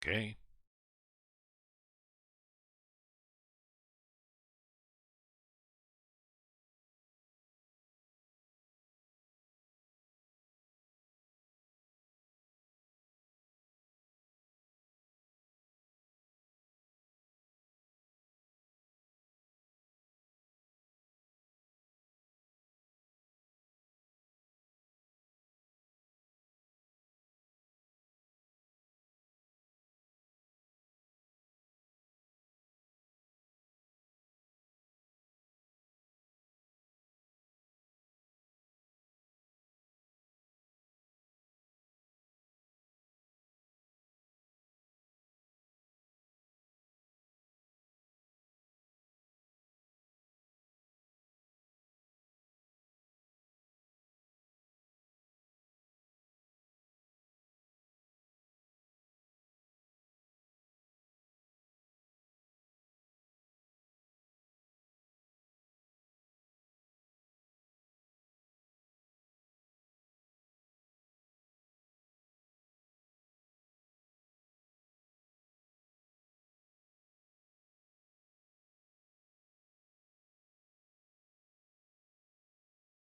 Okay.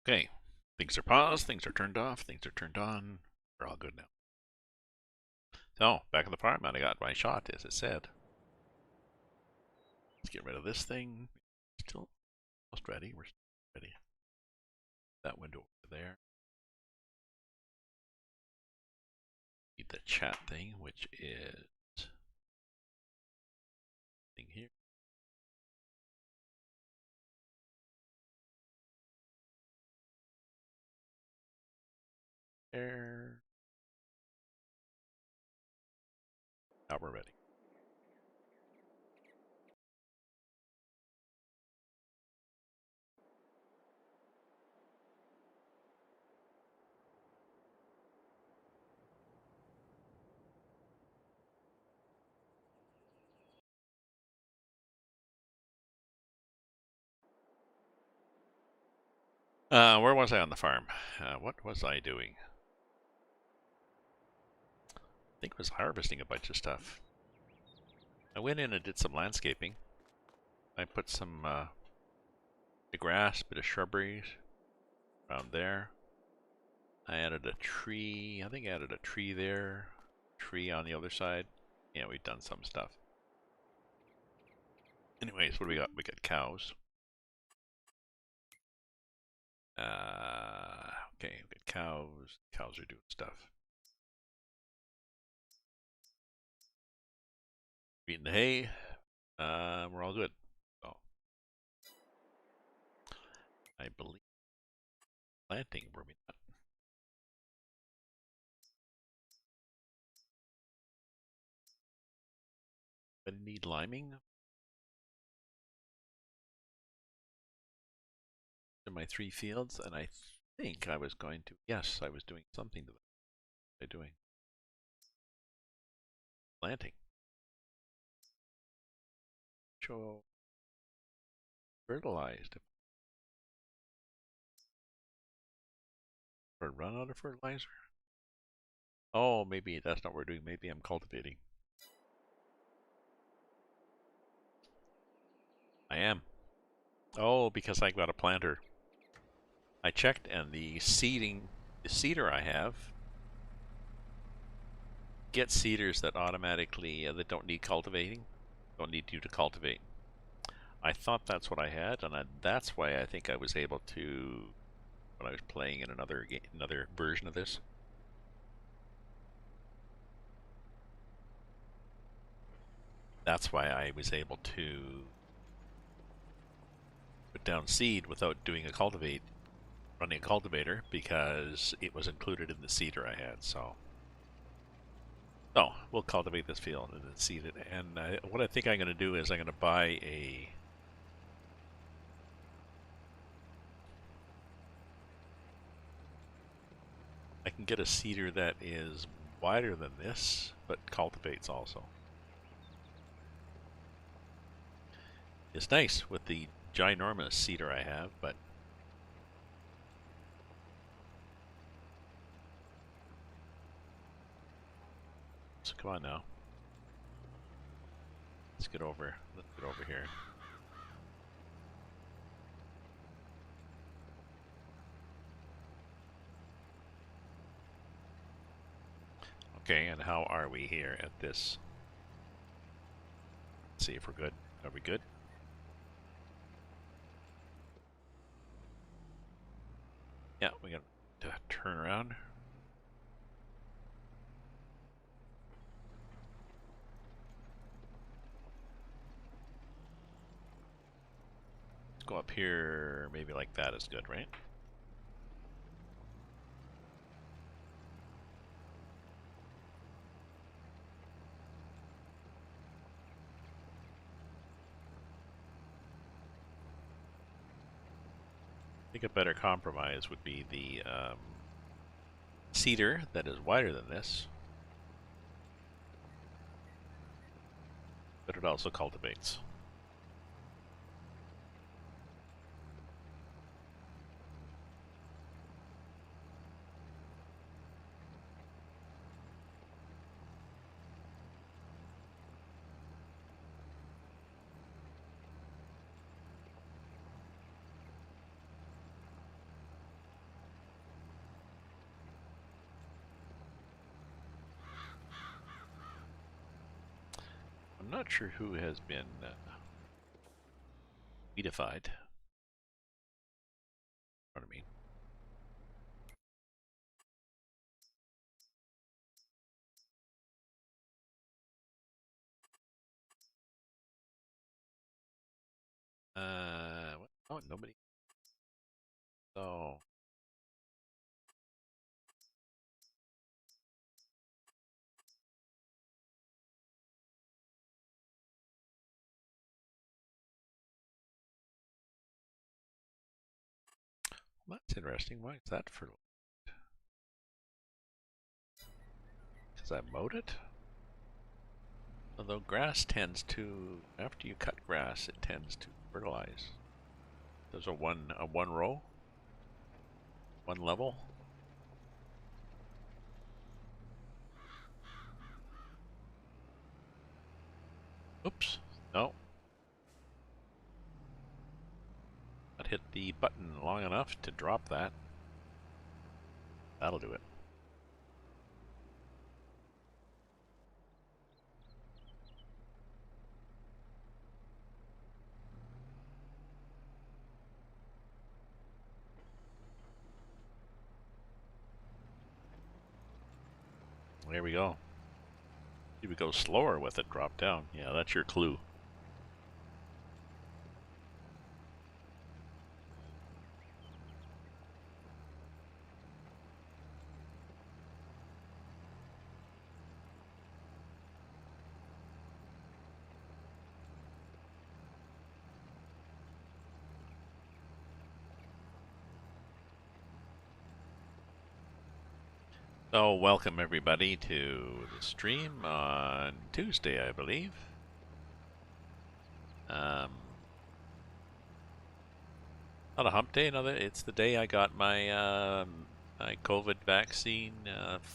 Okay. Things are paused, things are turned off, things are turned on. We're all good now. So, back on the farm, and I got my shot, as it said. Let's get rid of this thing. Still almost ready. We're still ready. That window over there. Need the chat thing, which is thing here. There. Now we're ready. Where was I on the farm? What was I doing? I think I was harvesting a bunch of stuff. I went in and did some landscaping. I put some the grass, bit of shrubberies around there. I added a tree. I think I added a tree there. Tree on the other side. Yeah, we've done some stuff. Anyways, what do we got? We got cows. Okay, we got cows. Cows are doing stuff. Eating the hay. We're all good. So, I believe planting were we not? But need liming in my 3 fields, and I think I was going to. Yes, I was doing something to them. What am I doing? Planting. Show fertilized. Or run out of fertilizer? Oh, maybe that's not what we're doing. Maybe I'm cultivating. I am. Oh, because I got a planter. I checked, and the seeder I have, get seeders that automatically that don't need cultivating, don't need you to cultivate. I thought that's what I had, and that's why I think I was able to, when I was playing in another version of this. That's why I was able to put down seed without doing running a cultivator, because it was included in the seeder I had. So we'll cultivate this field and then seed it. And what I think I'm going to do is I'm going to buy a I can get a seeder that is wider than this, but cultivates also. It's nice with the ginormous seeder I have, but so come on now. Let's get over here. Okay, and how are we here at this? Let's see if we're good. Are we good? Yeah, we got to turn around. Let's go up here, maybe like that is good, right? I think a better compromise would be the cedar that is wider than this, but it also cultivates. I'm not sure who has been weedified. What I mean. What? Oh, nobody. So, well, that's interesting. Why is that for? Because I mowed it? Although grass tends to, after you cut grass, it tends to fertilize. There's a one row, one level. Oops. No. That hit the button long enough to drop that. That'll do it. There we go. If we go slower with it, drop down. Yeah, that's your clue. So, welcome everybody to the stream on Tuesday, I believe. Not a hump day, it's the day I got my my COVID vaccine,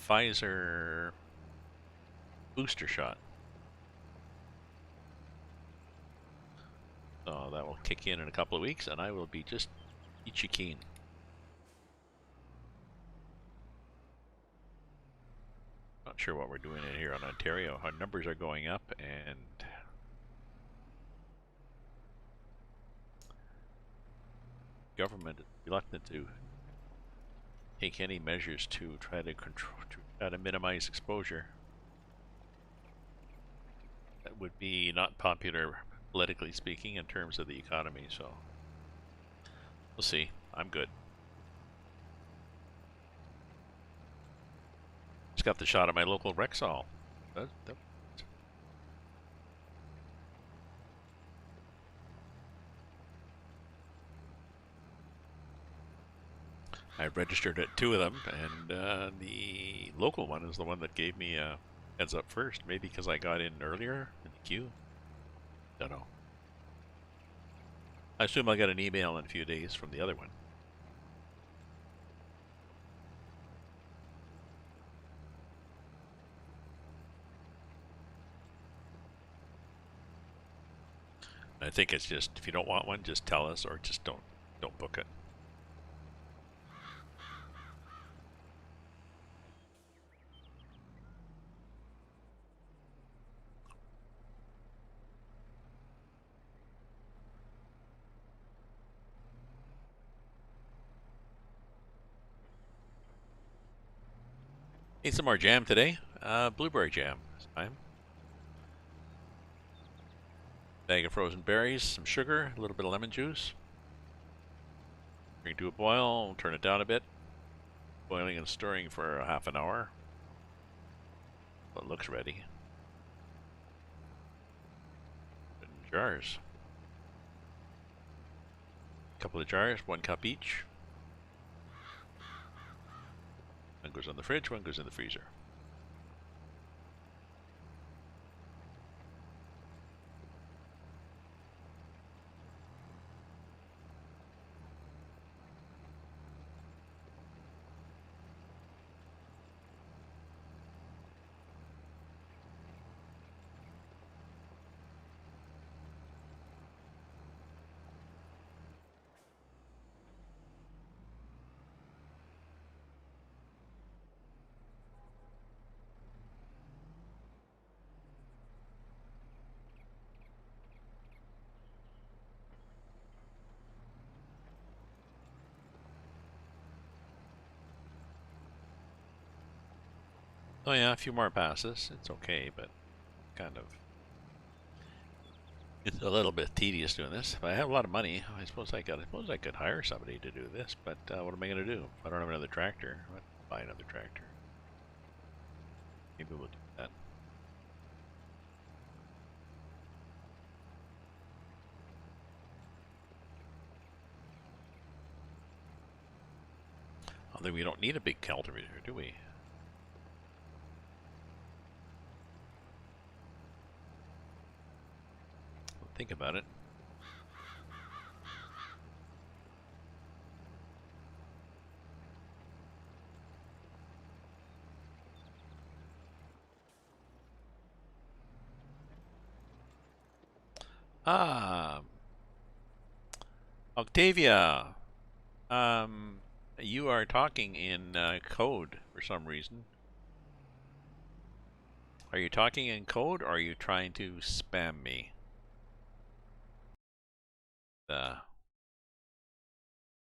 Pfizer booster shot. So that will kick in a couple of weeks, and I will be just peachy keen. Not sure what we're doing in here on Ontario. Our numbers are going up, and government is reluctant to take any measures to try to control, to try to minimize exposure. That would be not popular, politically speaking, in terms of the economy. So we'll see. I'm good. Just got the shot at my local Rexall. I registered at 2 of them, and the local one is the one that gave me a heads up first. Maybe because I got in earlier in the queue. Don't know. I assume I'll get an email in a few days from the other one. I think it's just, if you don't want one, just tell us, or just don't book it. Need some more jam today. Blueberry jam this time. Bag of frozen berries, some sugar, a little bit of lemon juice. Bring it to a boil, turn it down a bit. Boiling and stirring for half an hour. So it looks ready. Put in jars. A couple of jars, 1 cup each. One goes on the fridge, one goes in the freezer. Oh yeah, a few more passes. It's okay, but kind of, it's a little bit tedious doing this. If I have a lot of money, I suppose I could hire somebody to do this. But what am I going to do? If I don't have another tractor, I'll buy another tractor. Maybe we'll do that. Although we don't need a big cultivator, do we? Think about it. Ah, Octavia. You are talking in code for some reason. Are you talking in code, or are you trying to spam me?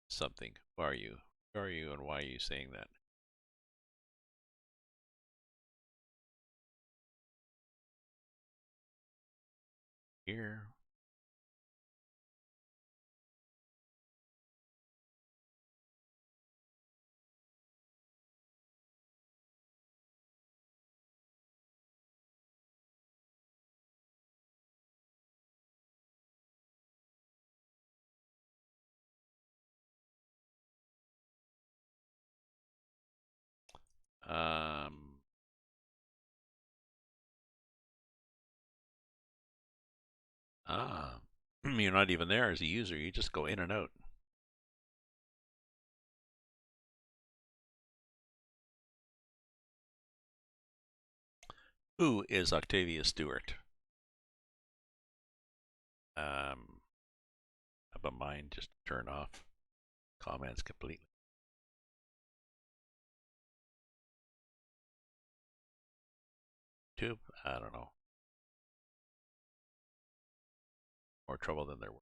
Something. Who are you? Who are you, and why are you saying that? Here. Um, ah, you're not even there as a user. You just go in and out. Who is Octavia Stewart? How about mine? Just turn off comments completely. YouTube? I don't know. More trouble than there was.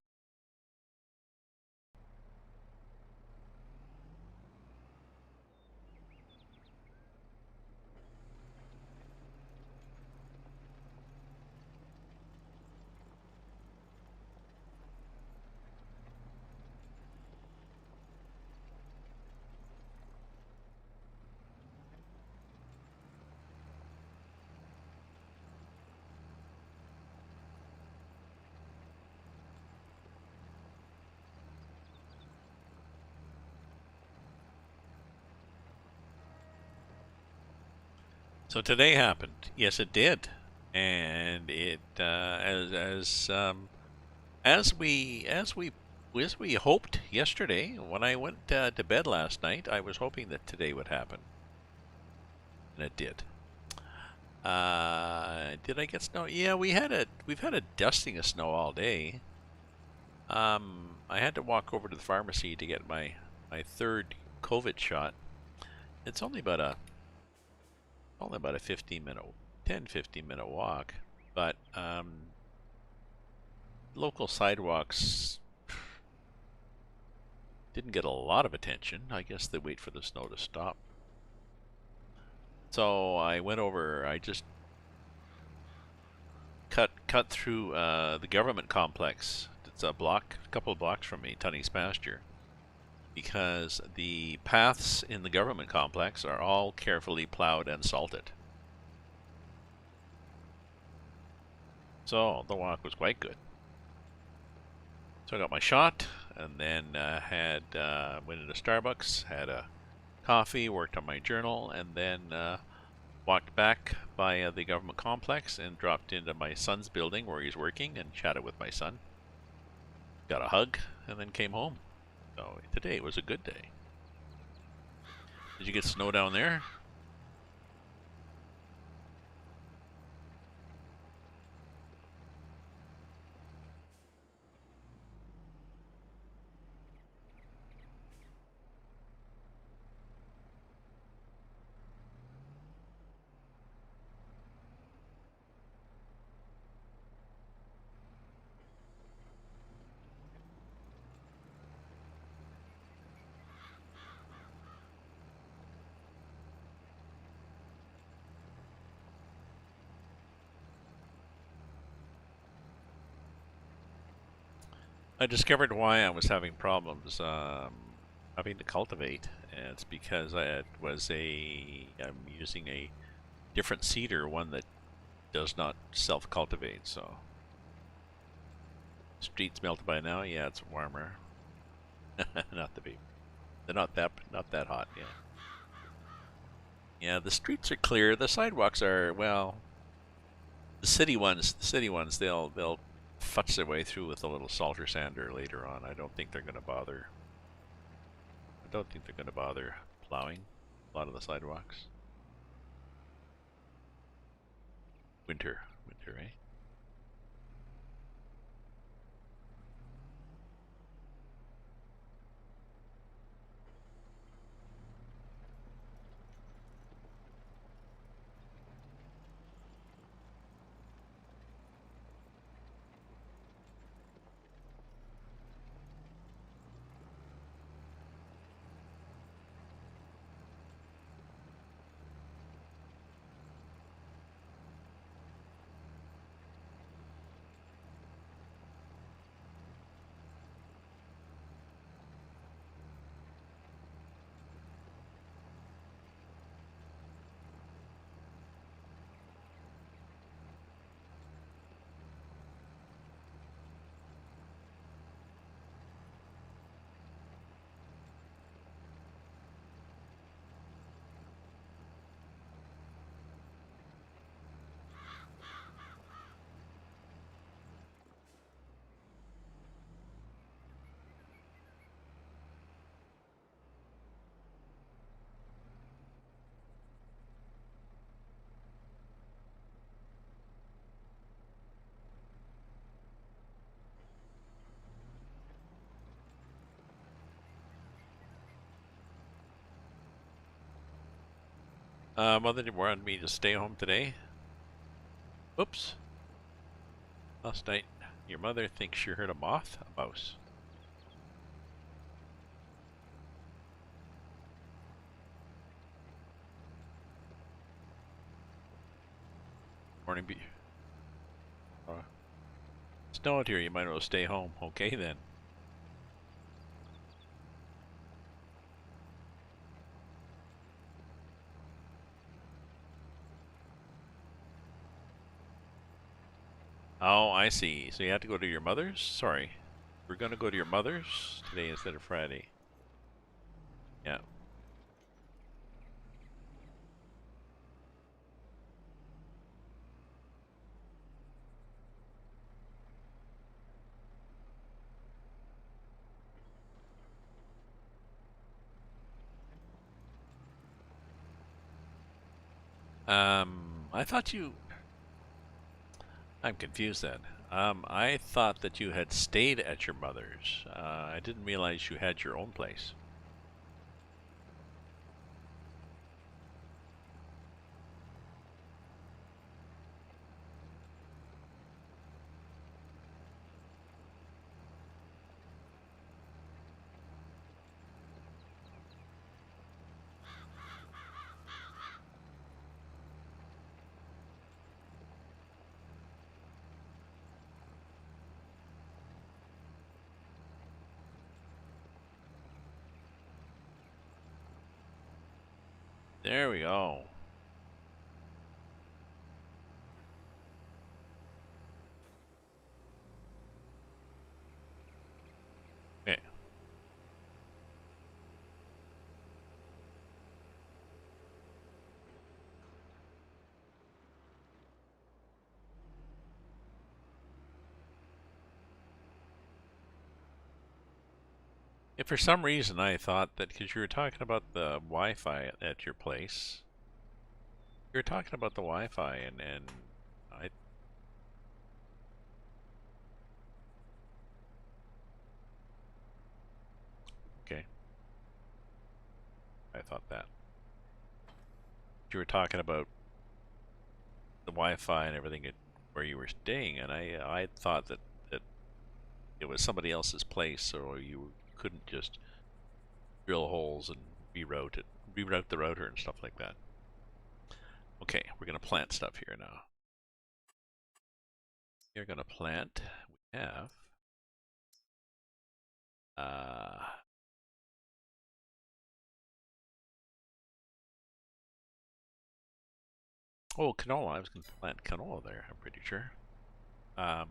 So today happened. Yes, it did, and it as we hoped yesterday. When I went to bed last night, I was hoping that today would happen, and it did. Did I get snow? Yeah, we've had a dusting of snow all day. I had to walk over to the pharmacy to get my third COVID shot. It's only about a 10-15 minute walk, but local sidewalks didn't get a lot of attention. I guess they wait for the snow to stop. So I went over. I just cut through the government complex. It's a couple of blocks from me, Tunney's pasture, because the paths in the government complex are all carefully plowed and salted. So the walk was quite good. So I got my shot, and then went into Starbucks, had a coffee, worked on my journal, and then walked back by the government complex and dropped into my son's building where he's working and chatted with my son. Got a hug, and then came home. So today was a good day. Did you get snow down there? I discovered why I was having problems having to cultivate. And it's because I'm using a different seeder, one that does not self-cultivate. So streets melted by now. Yeah, it's warmer. Not the big. They're not that hot. Yeah. Yeah, the streets are clear. The sidewalks are, well, the city ones. They'll futz their way through with a little salter sander later on. I don't think they're going to bother. I don't think they're going to bother plowing a lot of the sidewalks. Winter, eh? Mother wanted me to stay home today. Oops. Last night, your mother thinks she heard a mouse. Morning, snow out here. You might as well stay home. Okay then. Oh, I see. So you have to go to your mother's? Sorry. We're going to go to your mother's today instead of Friday. Yeah. I thought you... I'm confused then. I thought that you had stayed at your mother's. I didn't realize you had your own place. There we go. Okay. If for some reason I thought that because you were talking about the Wi-Fi at your place, you were talking about the Wi-Fi and I okay, I thought that you were talking about the Wi-Fi and everything at where you were staying, and I thought that it was somebody else's place, so you couldn't just drill holes and reroute the router and stuff like that. Okay, we're gonna plant stuff here now. We're gonna plant. We have uh, oh, canola. I was gonna plant canola there. I'm pretty sure. Um,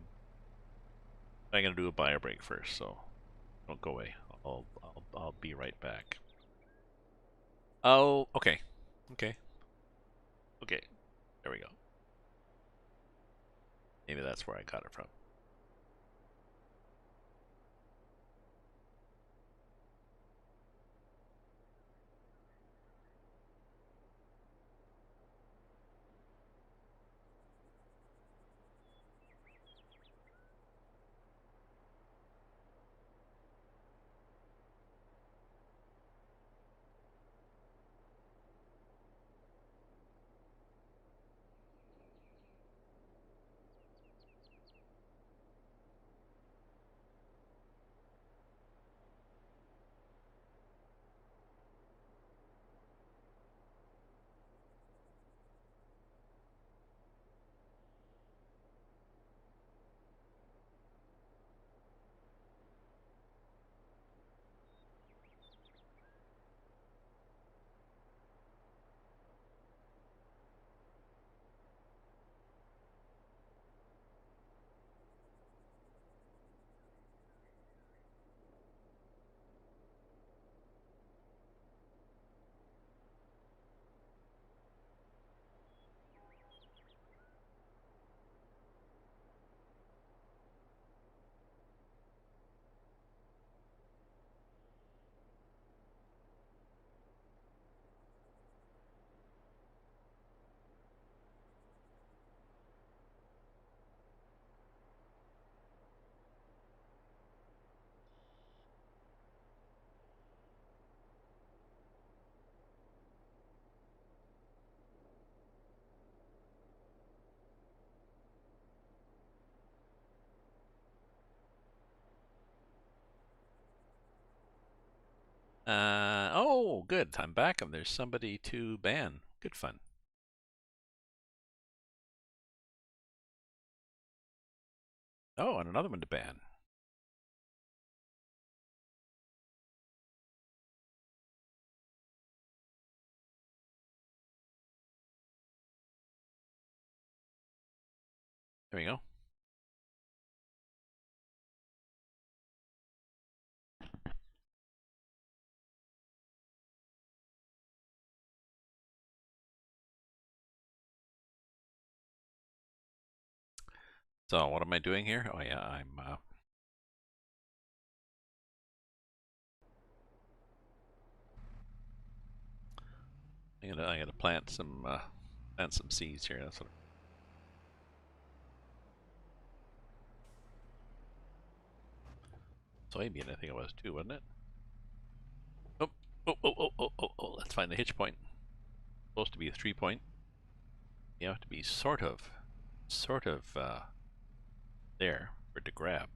I'm gonna do a bio break first, so don't go away. I'll be right back. Oh, okay, okay, okay. There we go. Maybe that's where I got it from. Oh, good. I'm back and there's somebody to ban. Good fun. Oh, and another one to ban. There we go. So what am I doing here? Oh yeah, I gotta plant some seeds here. That's what. soybean, I think it was too, wasn't it? Oh, oh, let's find the hitch point. Supposed to be a 3-point. You have to be sort of there for it to grab.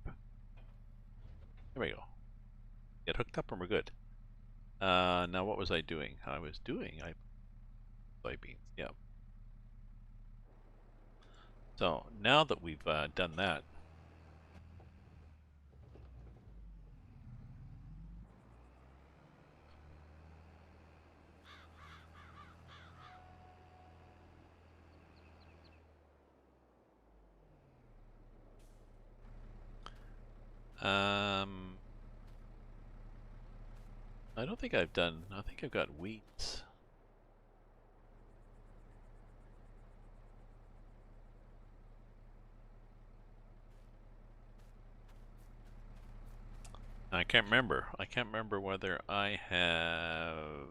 There we go. Get hooked up and we're good. Now what was I doing? Soybeans, yeah. So now that we've done that, I don't think I've done, I think I've got weeds. I can't remember. I can't remember whether I have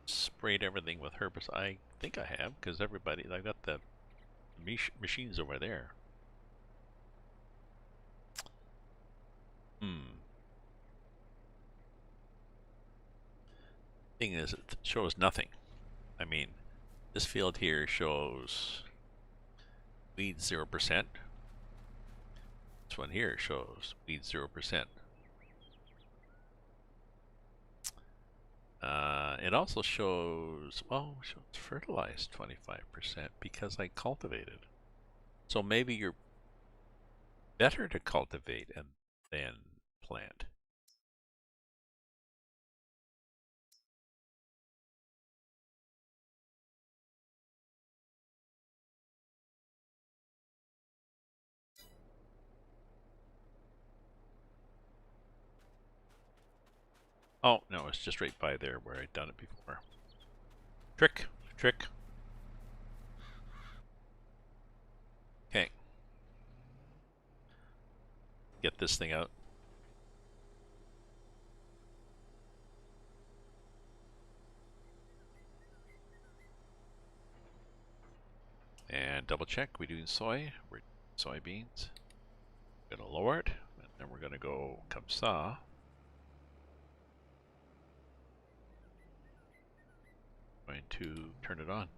sprayed everything with herbicide. I think I have, because everybody, I got the machines over there. Thing is, it shows nothing. I mean, this field here shows weeds 0%. This one here shows weeds 0%. It also shows, well, shows fertilized 25% because I cultivated. So maybe you're better to cultivate and then plant. Oh, no, it's just right by there where I'd done it before. Trick. Okay. Get this thing out. And double check, we're doing soy. We're doing soybeans. Gonna lower it, and then we're gonna go comme ça. Going to turn it on.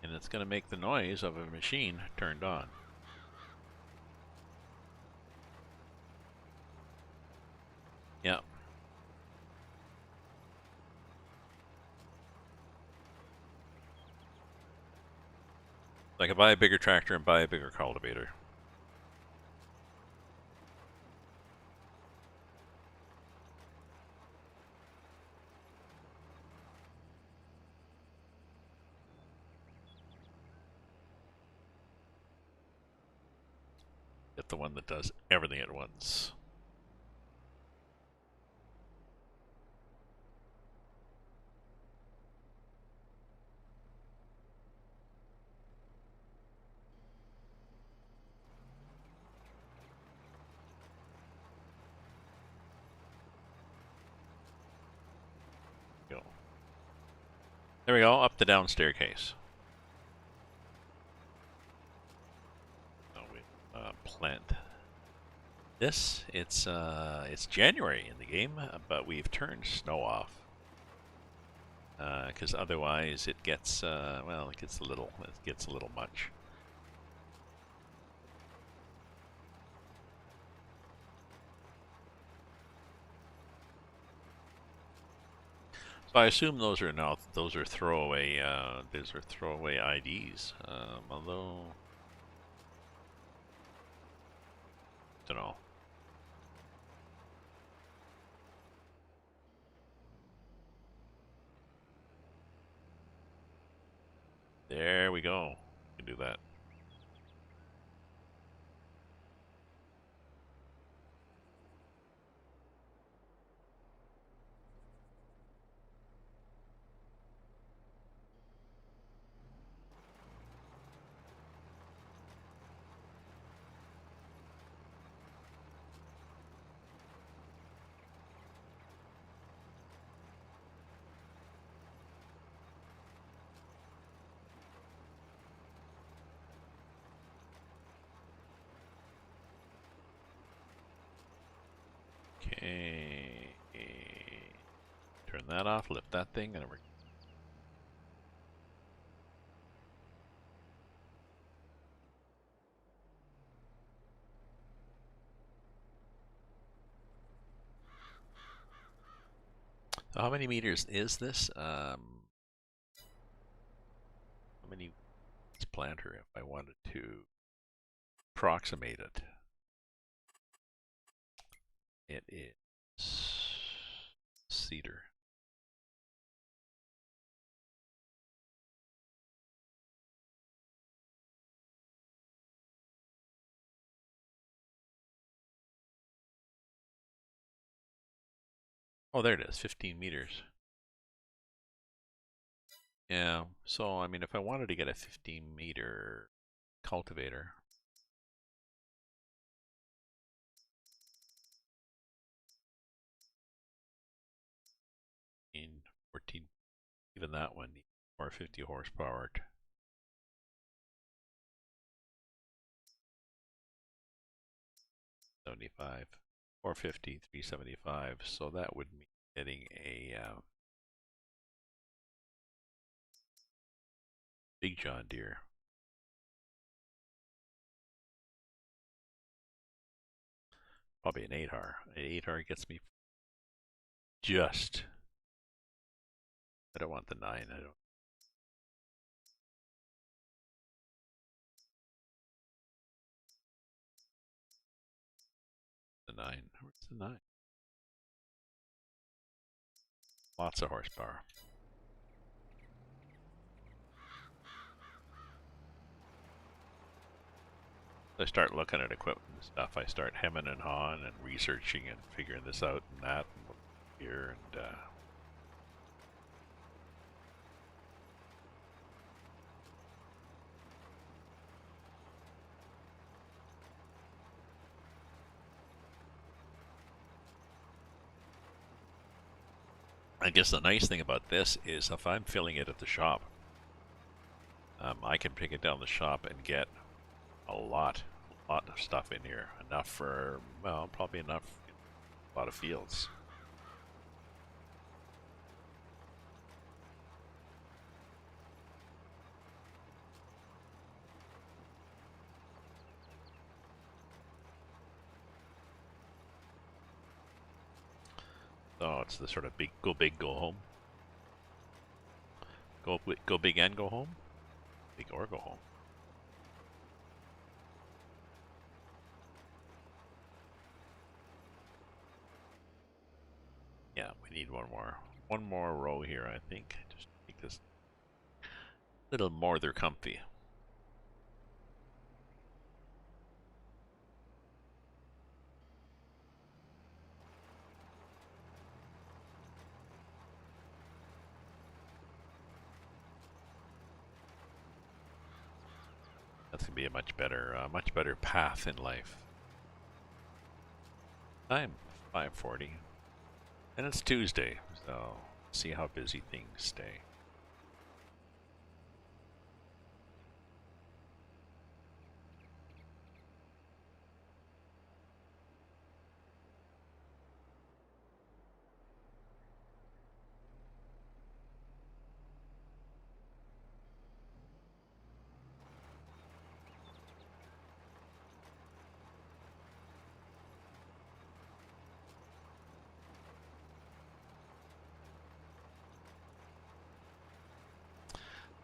And it's gonna make the noise of a machine turned on. Yeah. I could buy a bigger tractor and buy a bigger cultivator. Get the one that does everything at once. Go. There we go, up the down staircase. Oh, we plant this. It's January in the game, but we've turned snow off. Because otherwise it gets well, it gets a little much. So I assume those are throwaway IDs. Although don't know. There we go. We can do that. that off, lift that thing, and we're... So how many meters is this? How many is planter if I wanted to approximate it? It is cedar. Oh, there it is, 15 meters. Yeah, so I mean, if I wanted to get a 15-meter cultivator, in 14, even that one, or 50 horsepower. 75, 450, 375. So that would mean getting a big John Deere. Probably an 8R. An 8R gets me just. I don't want the 9. I don't. The 9. Where's the 9? Lots of horsepower. I start looking at equipment and stuff. I start hemming and hawing and researching and figuring this out and that and here and I guess the nice thing about this is if I'm filling it at the shop, I can take it down the shop and get a lot of stuff in here. Enough for, well, probably enough for a lot of fields. So it's the sort of go big, go home. Go big and go home. Big or go home. Yeah, we need one more row here, I think, just to make this a little more comfy. That's gonna be a much better path in life. Time 5:40, and it's Tuesday, so see how busy things stay.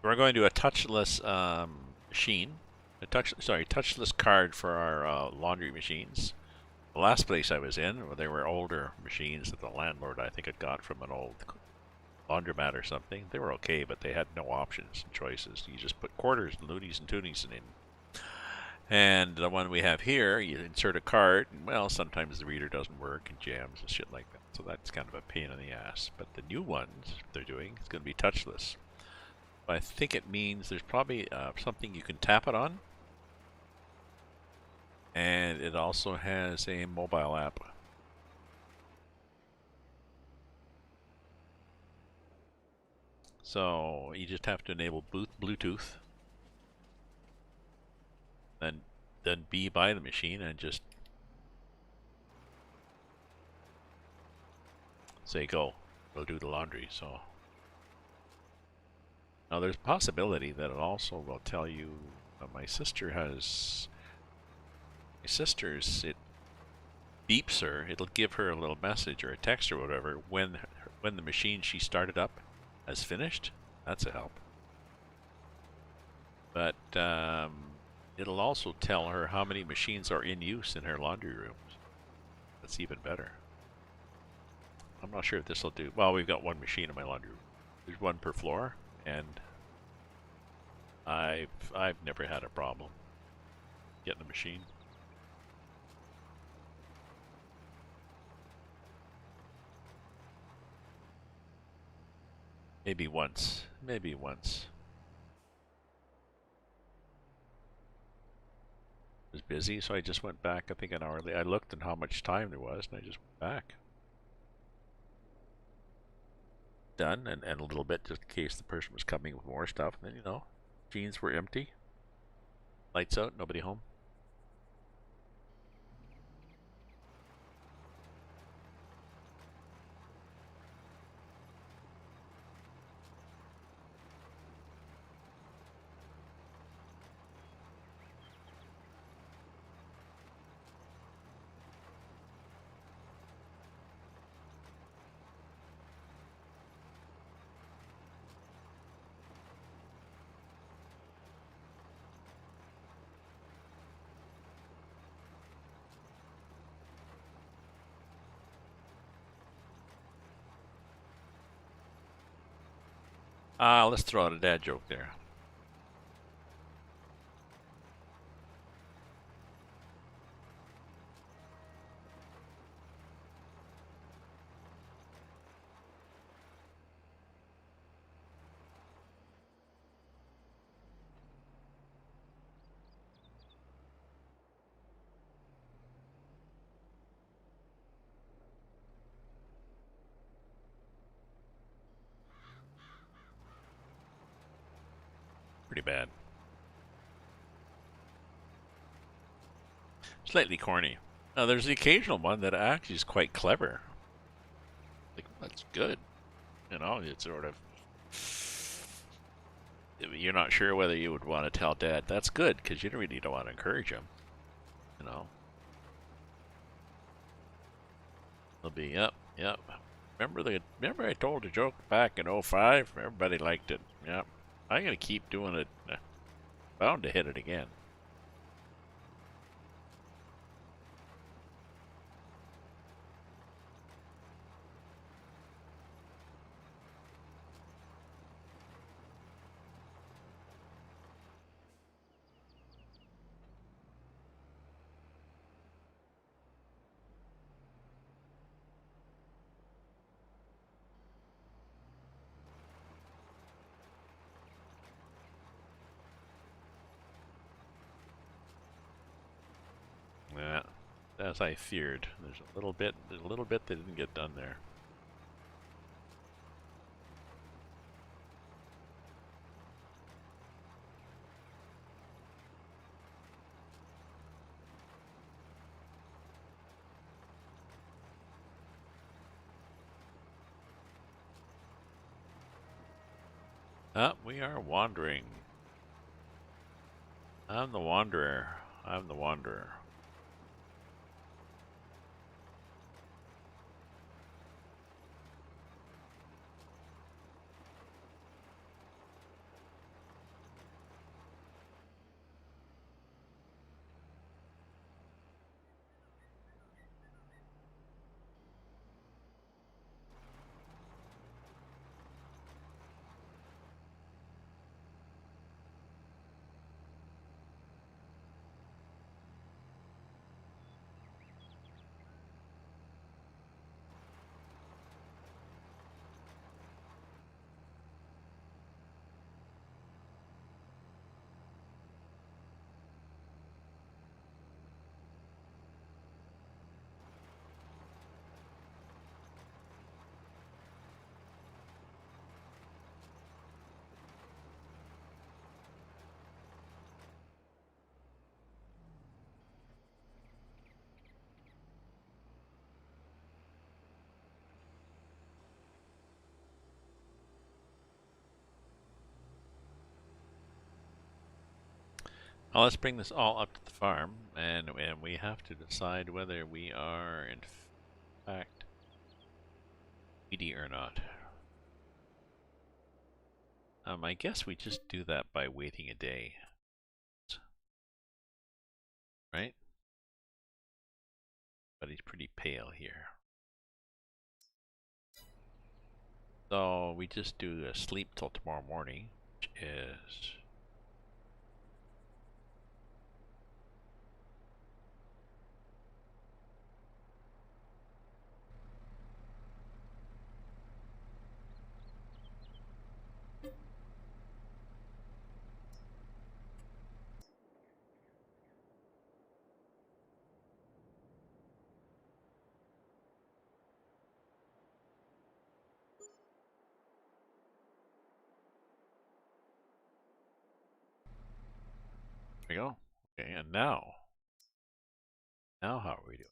We're going to do a touchless machine, touchless card for our laundry machines. The last place I was in, there were older machines that the landlord, I think, had got from an old laundromat or something. They were okay, but they had no options and choices. You just put quarters and loonies and toonies in. And the one we have here, you insert a card, and well, sometimes the reader doesn't work and jams and shit like that. So that's kind of a pain in the ass. But the new ones they're doing is going to be touchless. I think it means there's probably something you can tap it on. And it also has a mobile app. So you just have to enable Bluetooth. Then be by the machine and just say go. will do the laundry. So now there's a possibility that it also will tell you. My sister's it beeps her. It'll give her a little message or a text or whatever when the machine she started up has finished. That's a help. But it'll also tell her how many machines are in use in her laundry rooms. That's even better. I'm not sure if this will do. Well, we've got one machine in my laundry room. There's one per floor, and I've never had a problem getting the machine. Maybe once. Maybe once. It was busy, so I just went back, I think an hour later. I looked at how much time there was, and I just went back. Done, and a little bit just in case the person was coming with more stuff. And then, you know, jeans were empty. Lights out, nobody home. Let's throw out a dad joke there. Pretty bad. Slightly corny. Now, there's the occasional one that actually is quite clever. Like, that's good. You know, it's sort of... You're not sure whether you would want to tell Dad. That's good, because you really don't want to encourage him. You know? They'll be, yep. Remember I told a joke back in '05? Everybody liked it. Yep. I'm going to keep doing it. Bound to hit it again. Yeah, as I feared. There's a little bit that didn't get done there. We are wandering. I'm the wanderer. I'm the wanderer. Well, let's bring this all up to the farm, and we have to decide whether we are in fact weedy or not. I guess we just do that by waiting a day, right? But he's pretty pale here. So we just do a sleep till tomorrow morning, which is... There we go. Okay, and now how are we doing?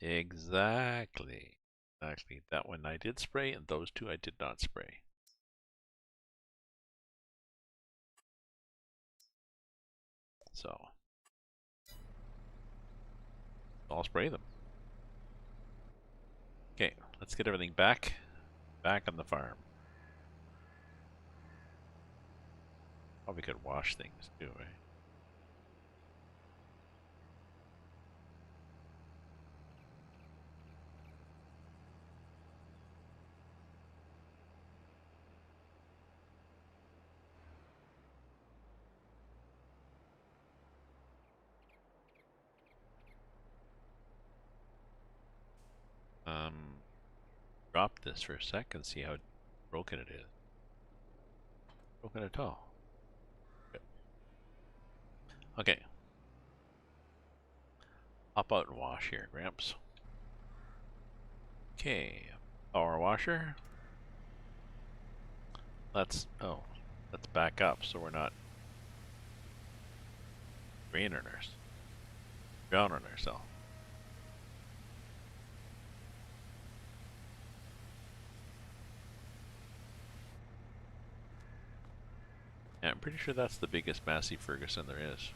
Exactly. Exactly. That one I did spray, and those two I did not spray. So I'll spray them. Okay, let's get everything back on the farm. Probably could wash things too, right? Drop this for a sec and see how broken it is. Broken at all. Good. Okay. Hop out and wash here, Gramps. Okay. Power washer. Let's back up so we're not drowning ourselves. Yeah, I'm pretty sure that's the biggest Massey Ferguson there is.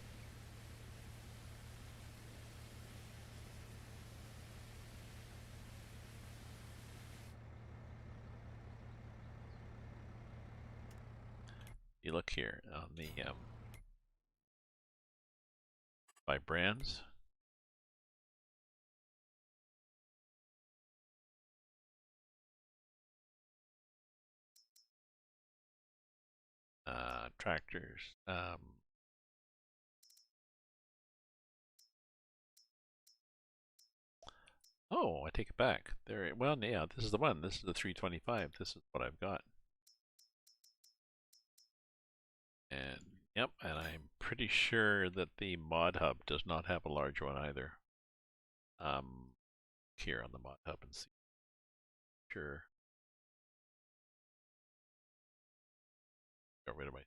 You look here on the by brands. Tractors. Oh, I take it back. There. Well, yeah, this is the one. This is the 325. This is what I've got. And yep, and I'm pretty sure that the mod hub does not have a large one either. Here on the mod hub and see. Sure. Got rid of my.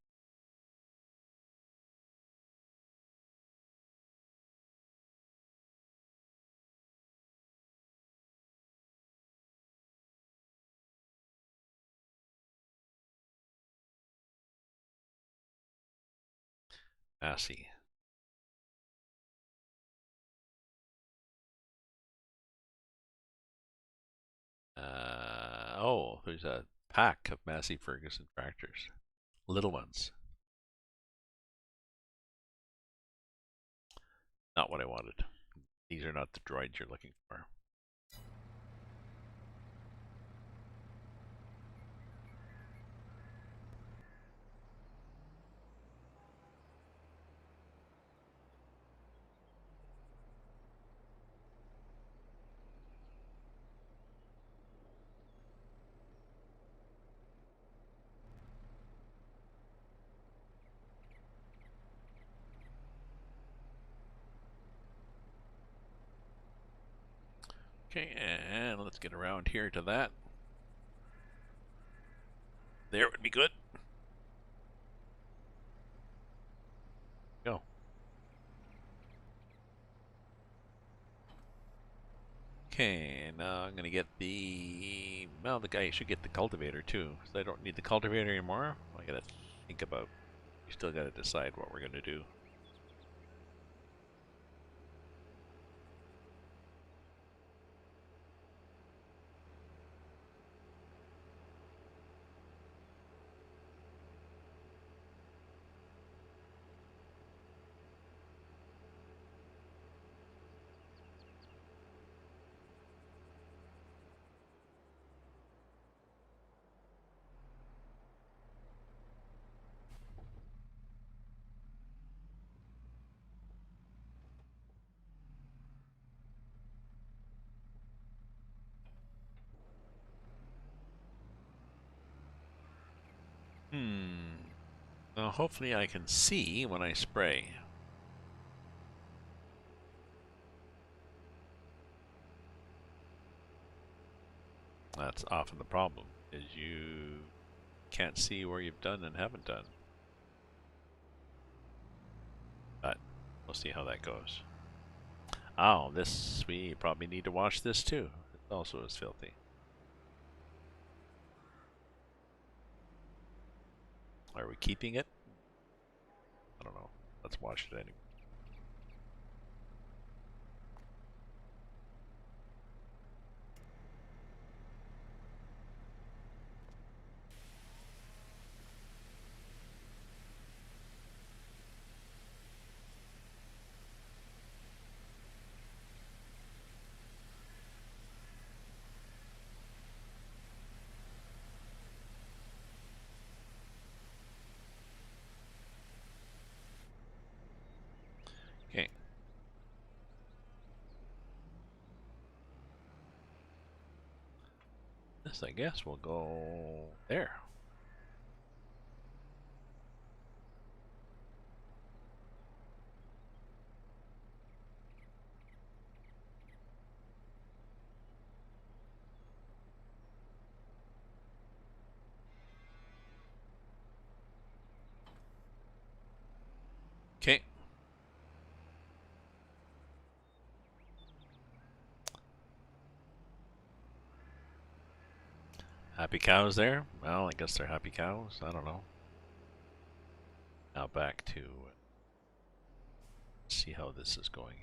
Massey. Oh, there's a pack of Massey Ferguson tractors. Little ones. Not what I wanted. These are not the droids you're looking for. Okay, and let's get around here to that. There would be good. Go. Okay, now I'm gonna get the... Well, the guy should get the cultivator too. So I don't need the cultivator anymore. I gotta think about We still got to decide what we're going to do. Well, hopefully I can see when I spray. That's often the problem, is you can't see where you've done and haven't done. But we'll see how that goes. Oh, this, we probably need to wash this too. It also is filthy. Are we keeping it? I don't know. Let's wash it anyway. Okay. This, I guess, will go there. Okay. Happy cows there? Well, I guess they're happy cows. I don't know. Now back to see how this is going.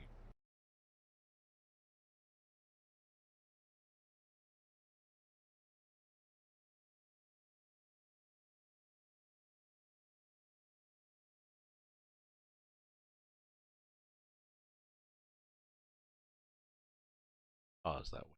Pause that way.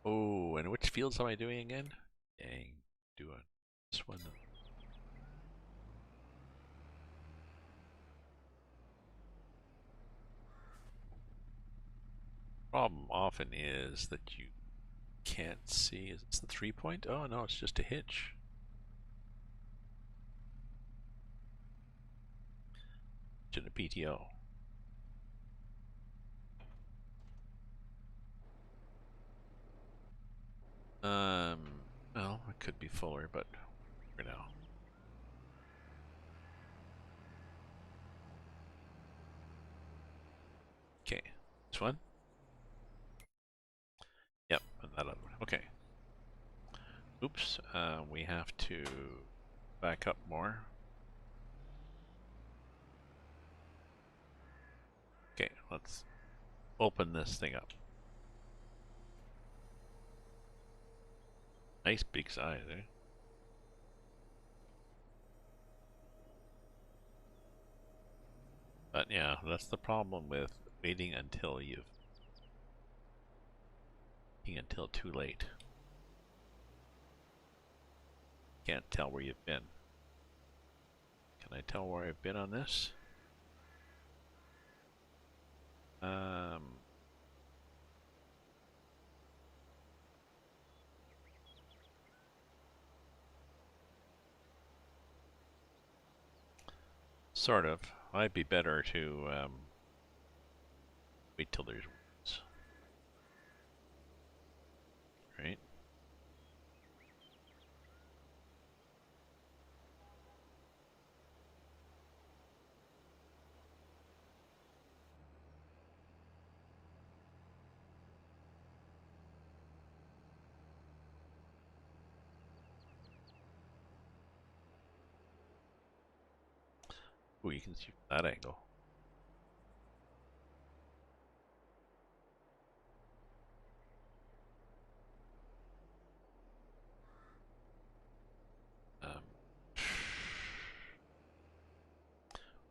Oh, and which fields am I doing again? Dang, doing this one. Problem often is that you can't see. Is this the 3-point? Oh no, it's just a hitch. To the PTO. Well, it could be fuller, but for now. Okay, this one. Yep, and that other one. Okay. Oops, we have to back up more. Okay, let's open this thing up. Nice big size, eh? But yeah, that's the problem with waiting until until too late. Can't tell where you've been. Can I tell where I've been on this? Sort of. Might be better to wait till there's weeds. Right? Oh, you can see from that angle.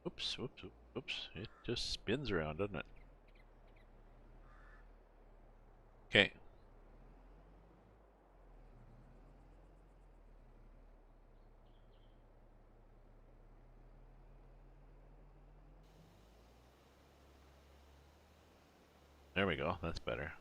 Oops, whoops, oops. It just spins around, doesn't it? Okay. There we go. That's better.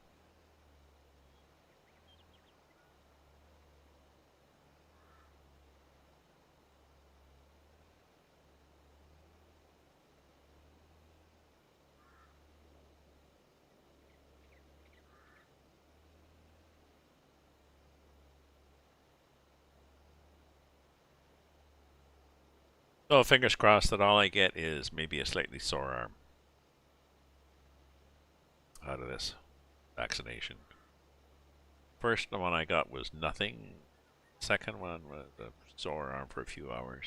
So fingers crossed that all I get is maybe a slightly sore arm out of this vaccination. First one I got was nothing. Second one was a sore arm for a few hours.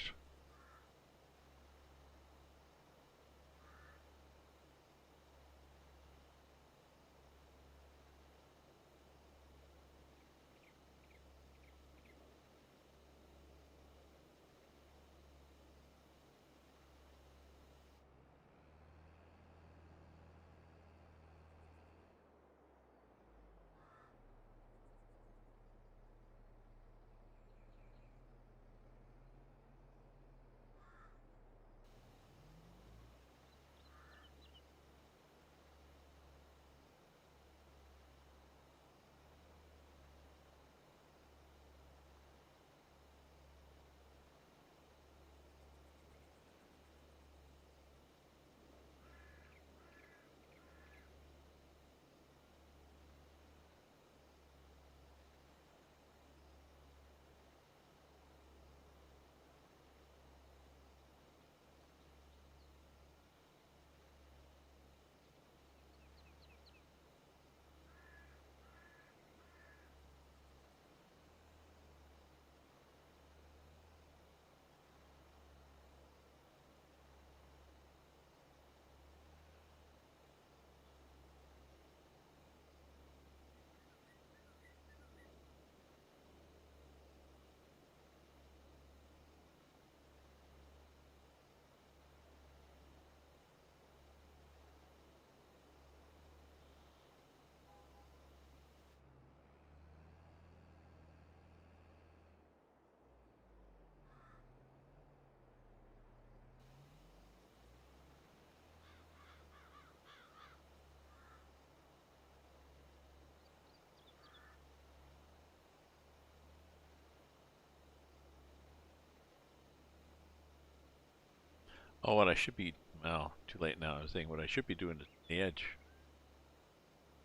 Oh, what I should be, well, too late now. I was thinking what I should be doing is the edge.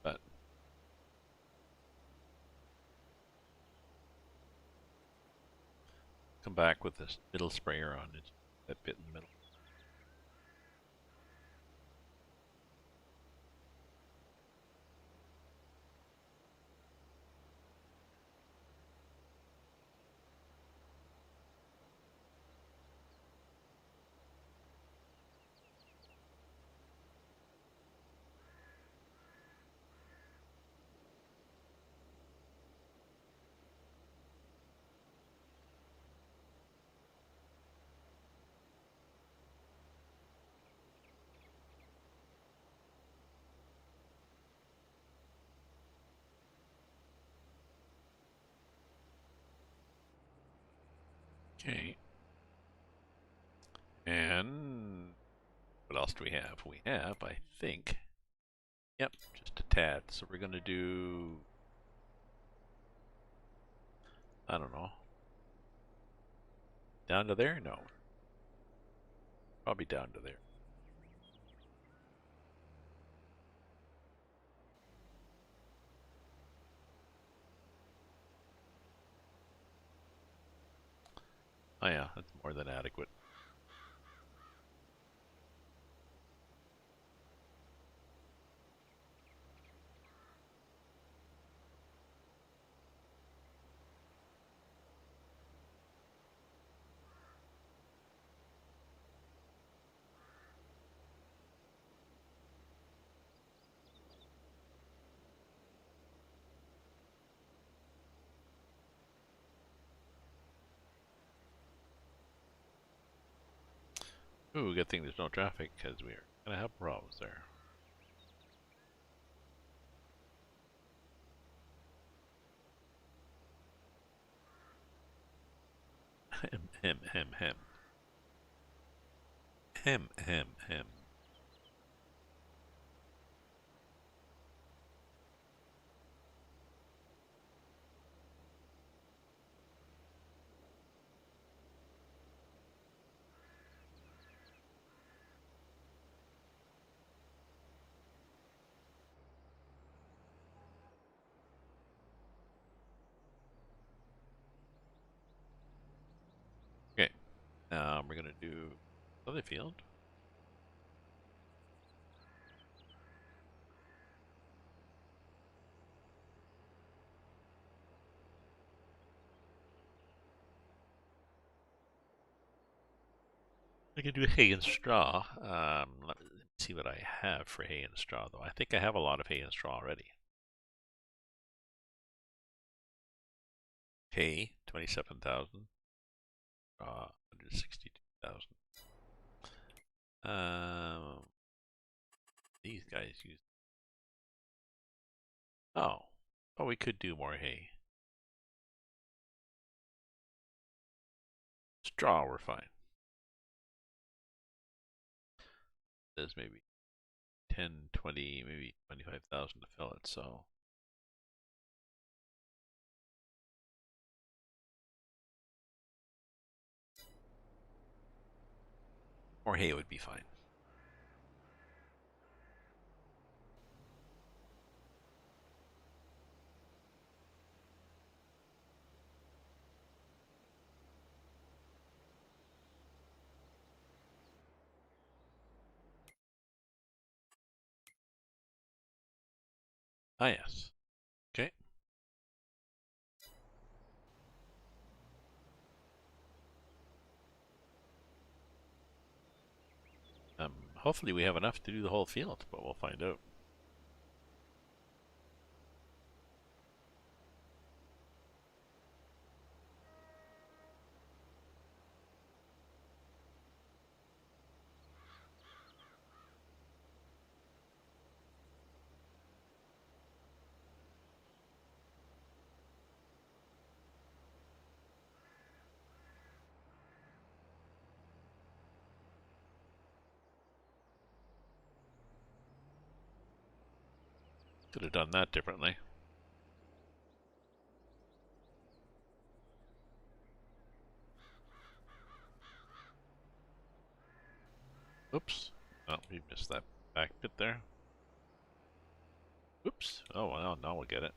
But come back with this middle sprayer on it. That bit in the middle. Okay. And what else do we have? We have, I think, yep, just a tad. So we're going to do, I don't know, down to there? No. Probably down to there. Oh yeah, that's more than adequate. Ooh, good thing there's no traffic because we're gonna have problems there. Hem, hem, hem, hem. Hem, hem, hem. Okay, we're gonna do another field. I can do hay and straw. Let me see what I have for hay and straw, though. I think I have a lot of hay and straw already. Hay, 27,000. Straw, 162,000. These guys use. Oh, oh, we could do more hay. Straw, we're fine. There's maybe 10, 20, maybe 25,000 to fill it, so. More hay would be fine. Ah, yes. Okay. Hopefully we have enough to do the whole field, but we'll find out. Could have done that differently. Oops. Oh, we missed that back bit there. Oops. Oh, well, now we'll get it.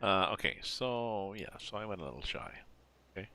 Okay, so yeah, so I went a little shy. Okay.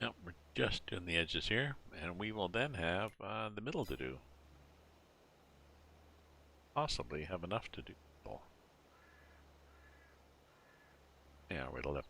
Yep, we're just doing the edges here, and we will then have the middle to do. Possibly have enough to do. Yeah, we're at 11%.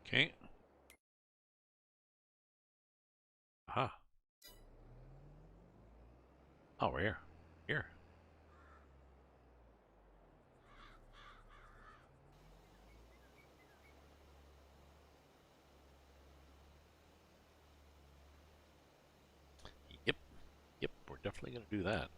Okay. Aha. Oh, we're here. Here. Yep. Yep, we're definitely going to do that.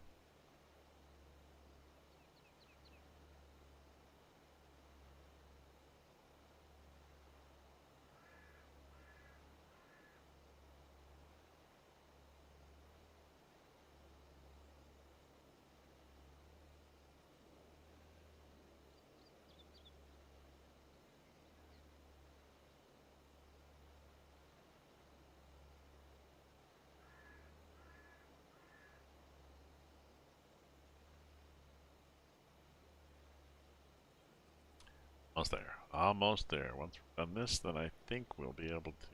Almost there. Almost there. Once we've done this, then I think we'll be able to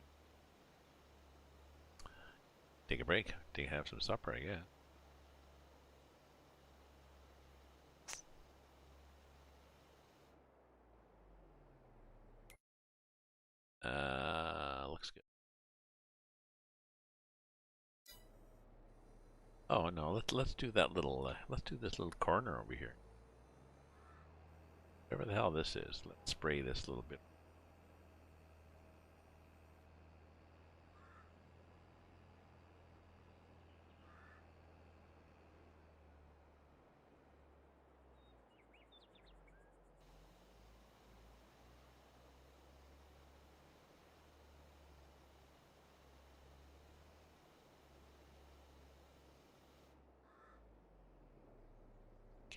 take a break. Have some supper, I guess. Looks good. Oh no, let's do that little let's do this little corner over here. Whatever the hell this is, let's spray this a little bit.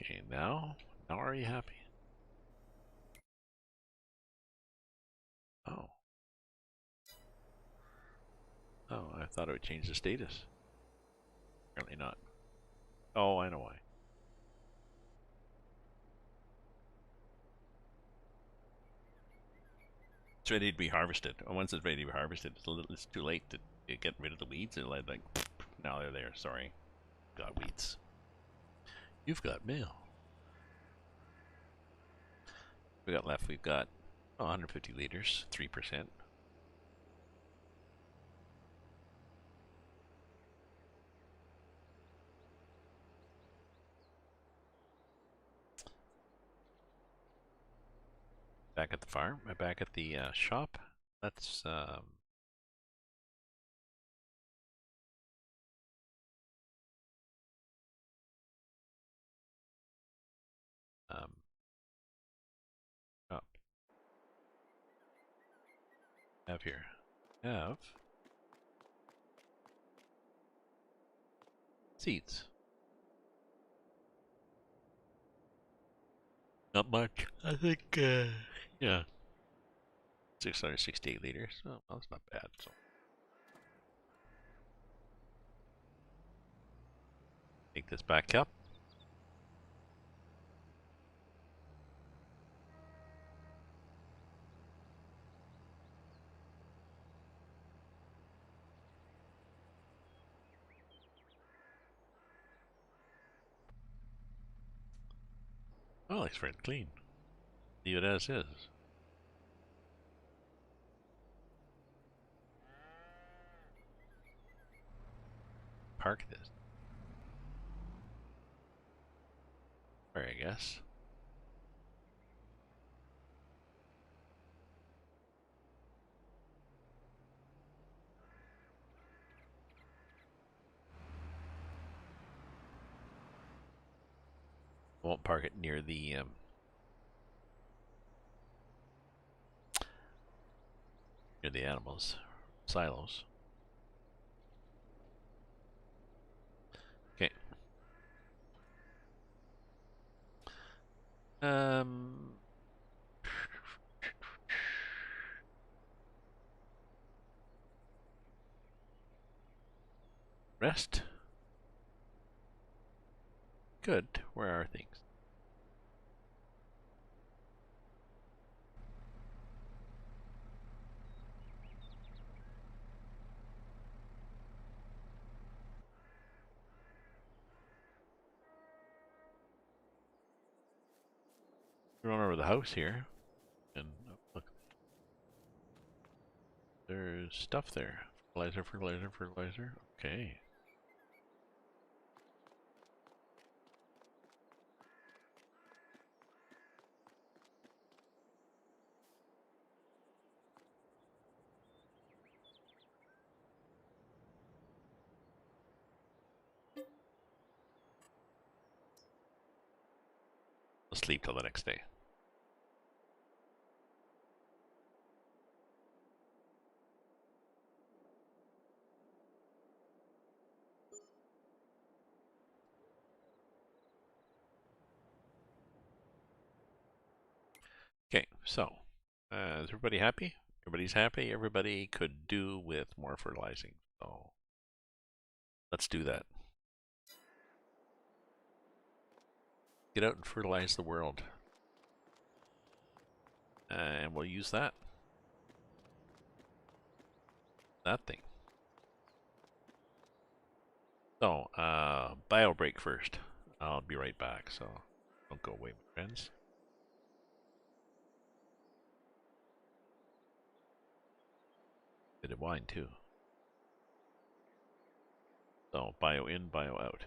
Okay, now are you happy? Oh. Oh, I thought it would change the status. Apparently not. Oh, I know why. It's ready to be harvested. And once it's ready to be harvested, it's too late to get rid of the weeds. And like, now they're there. Sorry, got weeds. You've got mail. We got left. We've got 150 liters, 3%. Back at the farm. Back at the shop. Let's um, up. Have here. Have seeds. Not much. I think, yeah, 668 liters. Oh, well, that's not bad. So take this back up. Oh, looks very clean. Leave it as is. Park this. There, I guess. won't park it near the animals silos. Okay. Rest. Good. Where are things? Run over the house here, and look, there's stuff there. Fertilizer, fertilizer, fertilizer. Okay. I'll sleep till the next day. Okay, so is everybody happy? Everybody's happy. Everybody could do with more fertilizing. So let's do that. Get out and fertilize the world. And we'll use that. That thing. So, bio break first. I'll be right back, so don't go away, my friends. Bit of wine, too. So, bio in, bio out.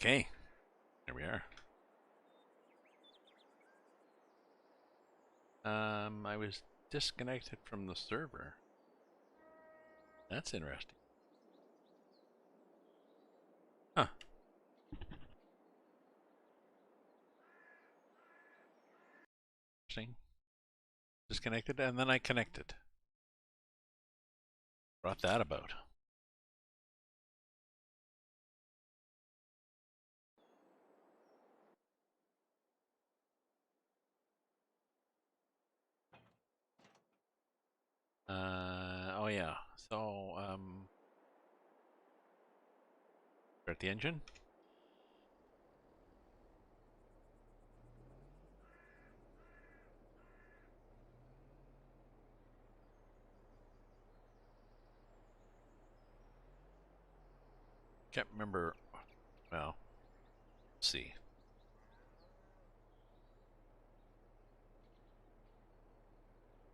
Okay, there we are. I was disconnected from the server. That's interesting. Huh. Interesting. Disconnected and then I connected. Brought that about. Oh yeah. So, start the engine. Can't remember. Well, let's see.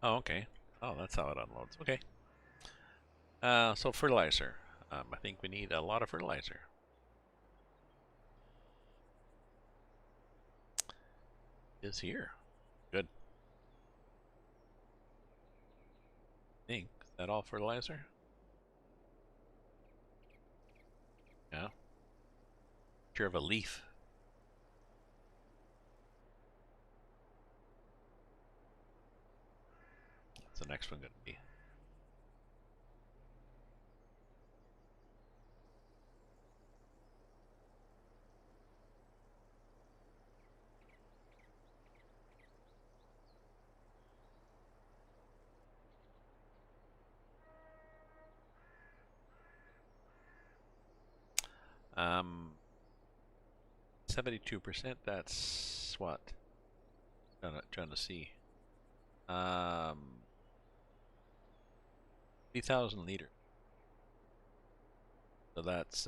Oh, okay. Oh, that's how it unloads. Okay. So fertilizer. I think we need a lot of fertilizer. Is here. Good. Think. Is that all fertilizer? Yeah. Picture of a leaf. What's the next one going to be? Um, 72%. That's what? Trying to see. 3,000 liters. So that's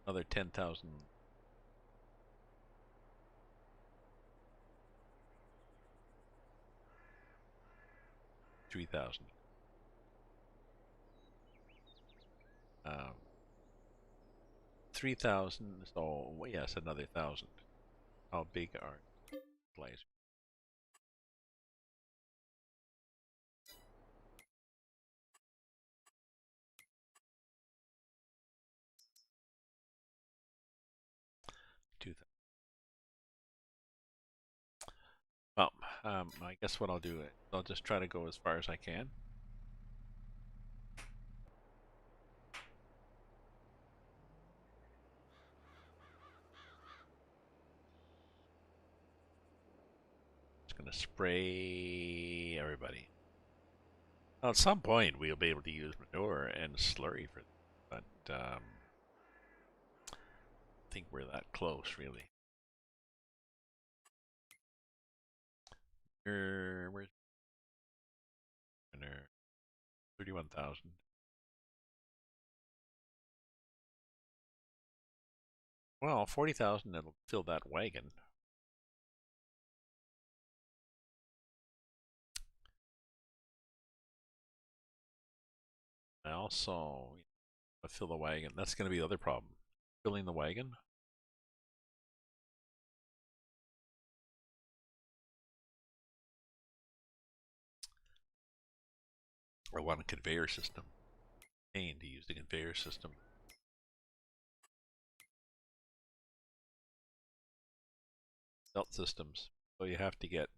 another 10,000. 3,000. 3,000. So well, yes, another 1,000. How big are lasers? Two. Well, I guess what I'll do, I'll just try to go as far as I can. Just gonna spray everybody. Well, at some point, we'll be able to use manure and slurry for this, but I think we're that close, really. Where's manure? 31,000. Well, 40,000, that'll fill that wagon. I also fill the wagon. That's going to be the other problem. Filling the wagon. I want a conveyor system. Pain to use the conveyor system. Belt systems. So you have to get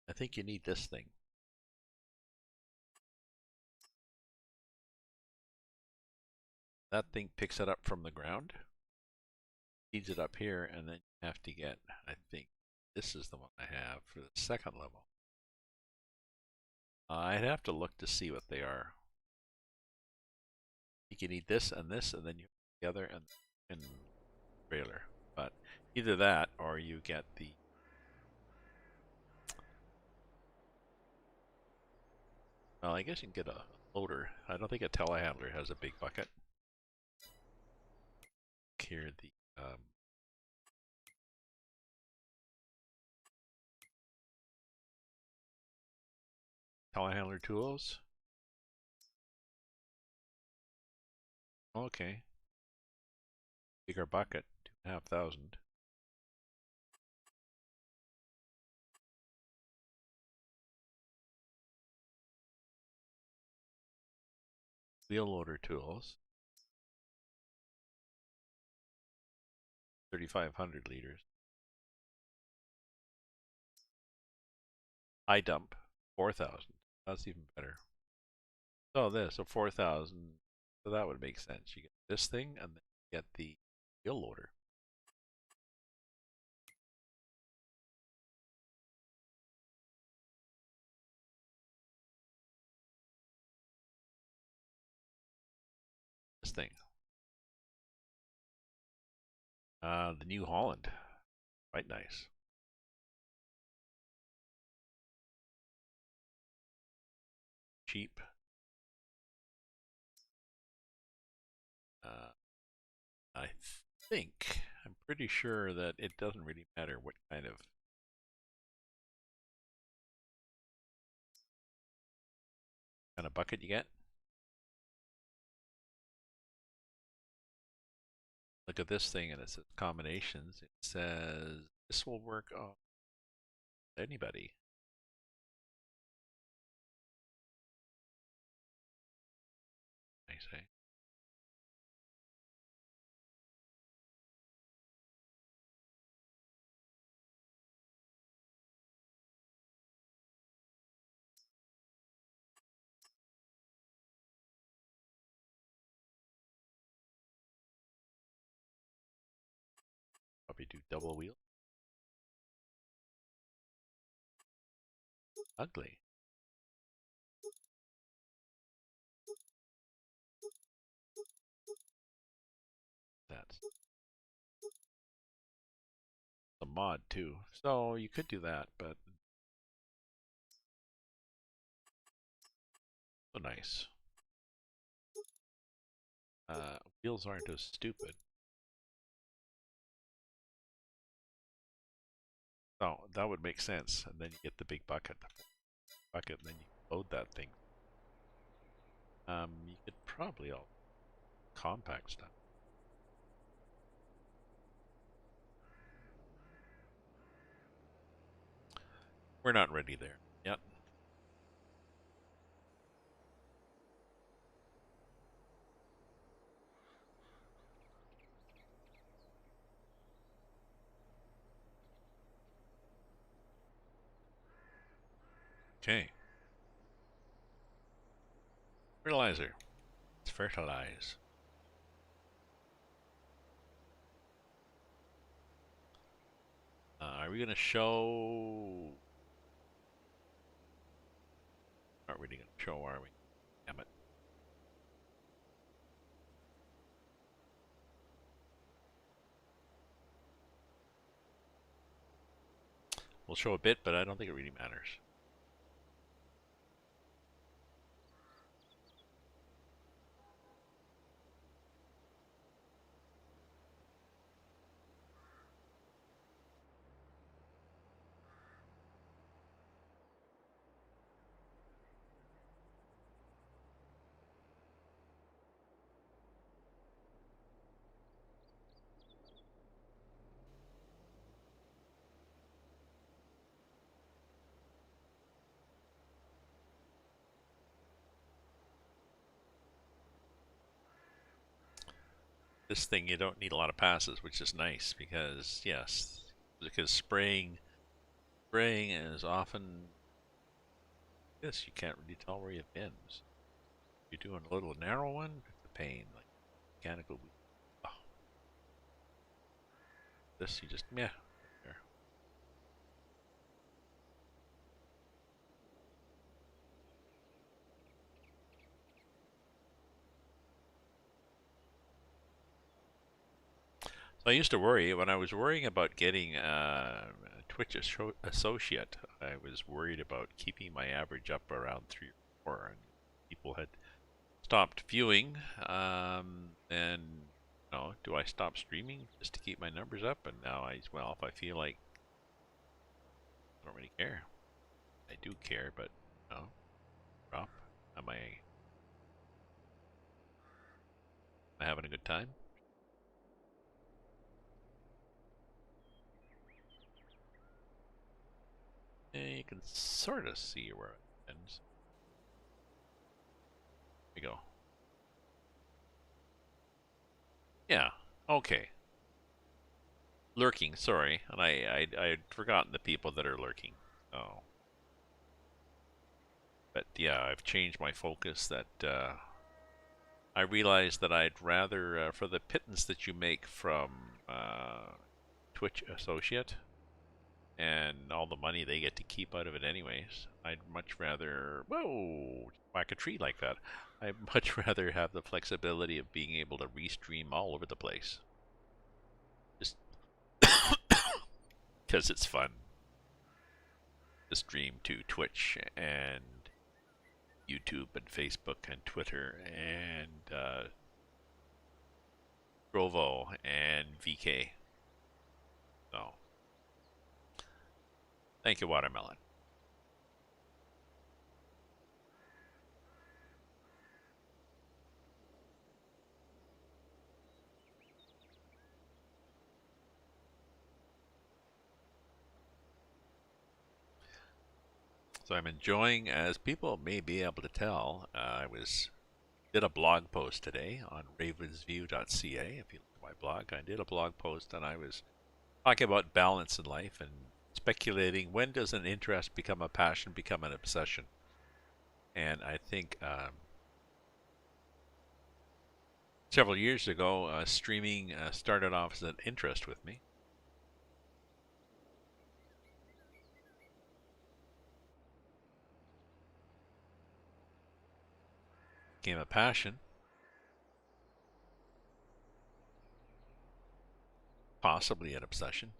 I think you need this thing. That thing picks it up from the ground, feeds it up here, and then you have to get, I think this is the one I have for the second level. I'd have to look to see what they are. You can eat this, and then you together and trailer. But either that or you get the. Well, I guess you can get a loader. I don't think a telehandler has a big bucket. Here the telehandler tools. Okay. Bigger bucket, 2,500. Wheel loader tools. 3,500 liters. I dump 4,000. That's even better. So 4,000. So that would make sense. You get this thing and then you get the wheel loader. This thing. The New Holland. Quite nice. Cheap. I think, I'm pretty sure that it doesn't really matter what kind of bucket you get. Look at this thing and it says combinations. It says this will work on anybody. I say. Probably do double wheel. Ugly. That's a mod too. So you could do that, but so nice. Wheels aren't as stupid. Oh, that would make sense. And then you get the big bucket, and then you load that thing. You could probably all compact stuff. We're not ready there yet. Okay. Fertilizer. Let's fertilize. Are we going to show... Not really going to show, are we? Damn it. We'll show a bit, but I don't think it really matters. This thing you don't need a lot of passes, which is nice because spraying is often this, you can't really tell where you've been. So you're doing a little narrow one, it's a pain, like mechanical. Oh. This you just there. I used to worry when I was worrying about getting Twitch associate. I was worried about keeping my average up around 3 or 4, and people had stopped viewing. And do I stop streaming just to keep my numbers up? And now well, if I feel like I don't really care. I do care, but no, drop. Am I having a good time? You can sort of see where it ends. There we go. Yeah. Okay. Lurking. Sorry, and I'd forgotten the people that are lurking. Oh. But yeah, I've changed my focus. That I realized that I'd rather, for the pittance that you make from Twitch Associate and all the money they get to keep out of it anyways, I'd much rather, whoa, whack a tree like that. I'd much rather have the flexibility of being able to restream all over the place. Just because it's fun to stream to Twitch and YouTube and Facebook and Twitter and Trovo and VK. So, thank you, Watermelon. So I'm enjoying, as people may be able to tell, did a blog post today on ravensview.ca. If you look at my blog, I did a blog post and I was talking about balance in life and speculating when does an interest become a passion, become an obsession. And I think several years ago, streaming started off as an interest with me. Became a passion, possibly an obsession.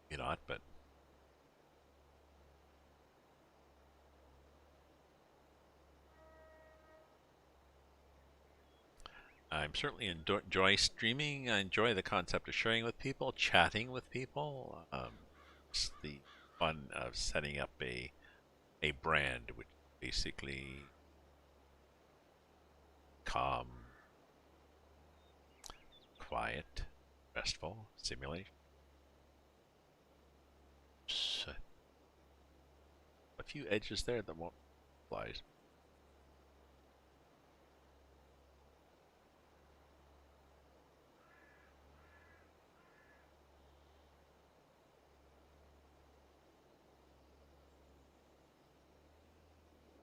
Maybe not, but I'm certainly enjoy streaming. I enjoy the concept of sharing with people, chatting with people. It's the fun of setting up a brand, which basically calm, quiet, restful simulation. So, a few edges there that won't fly.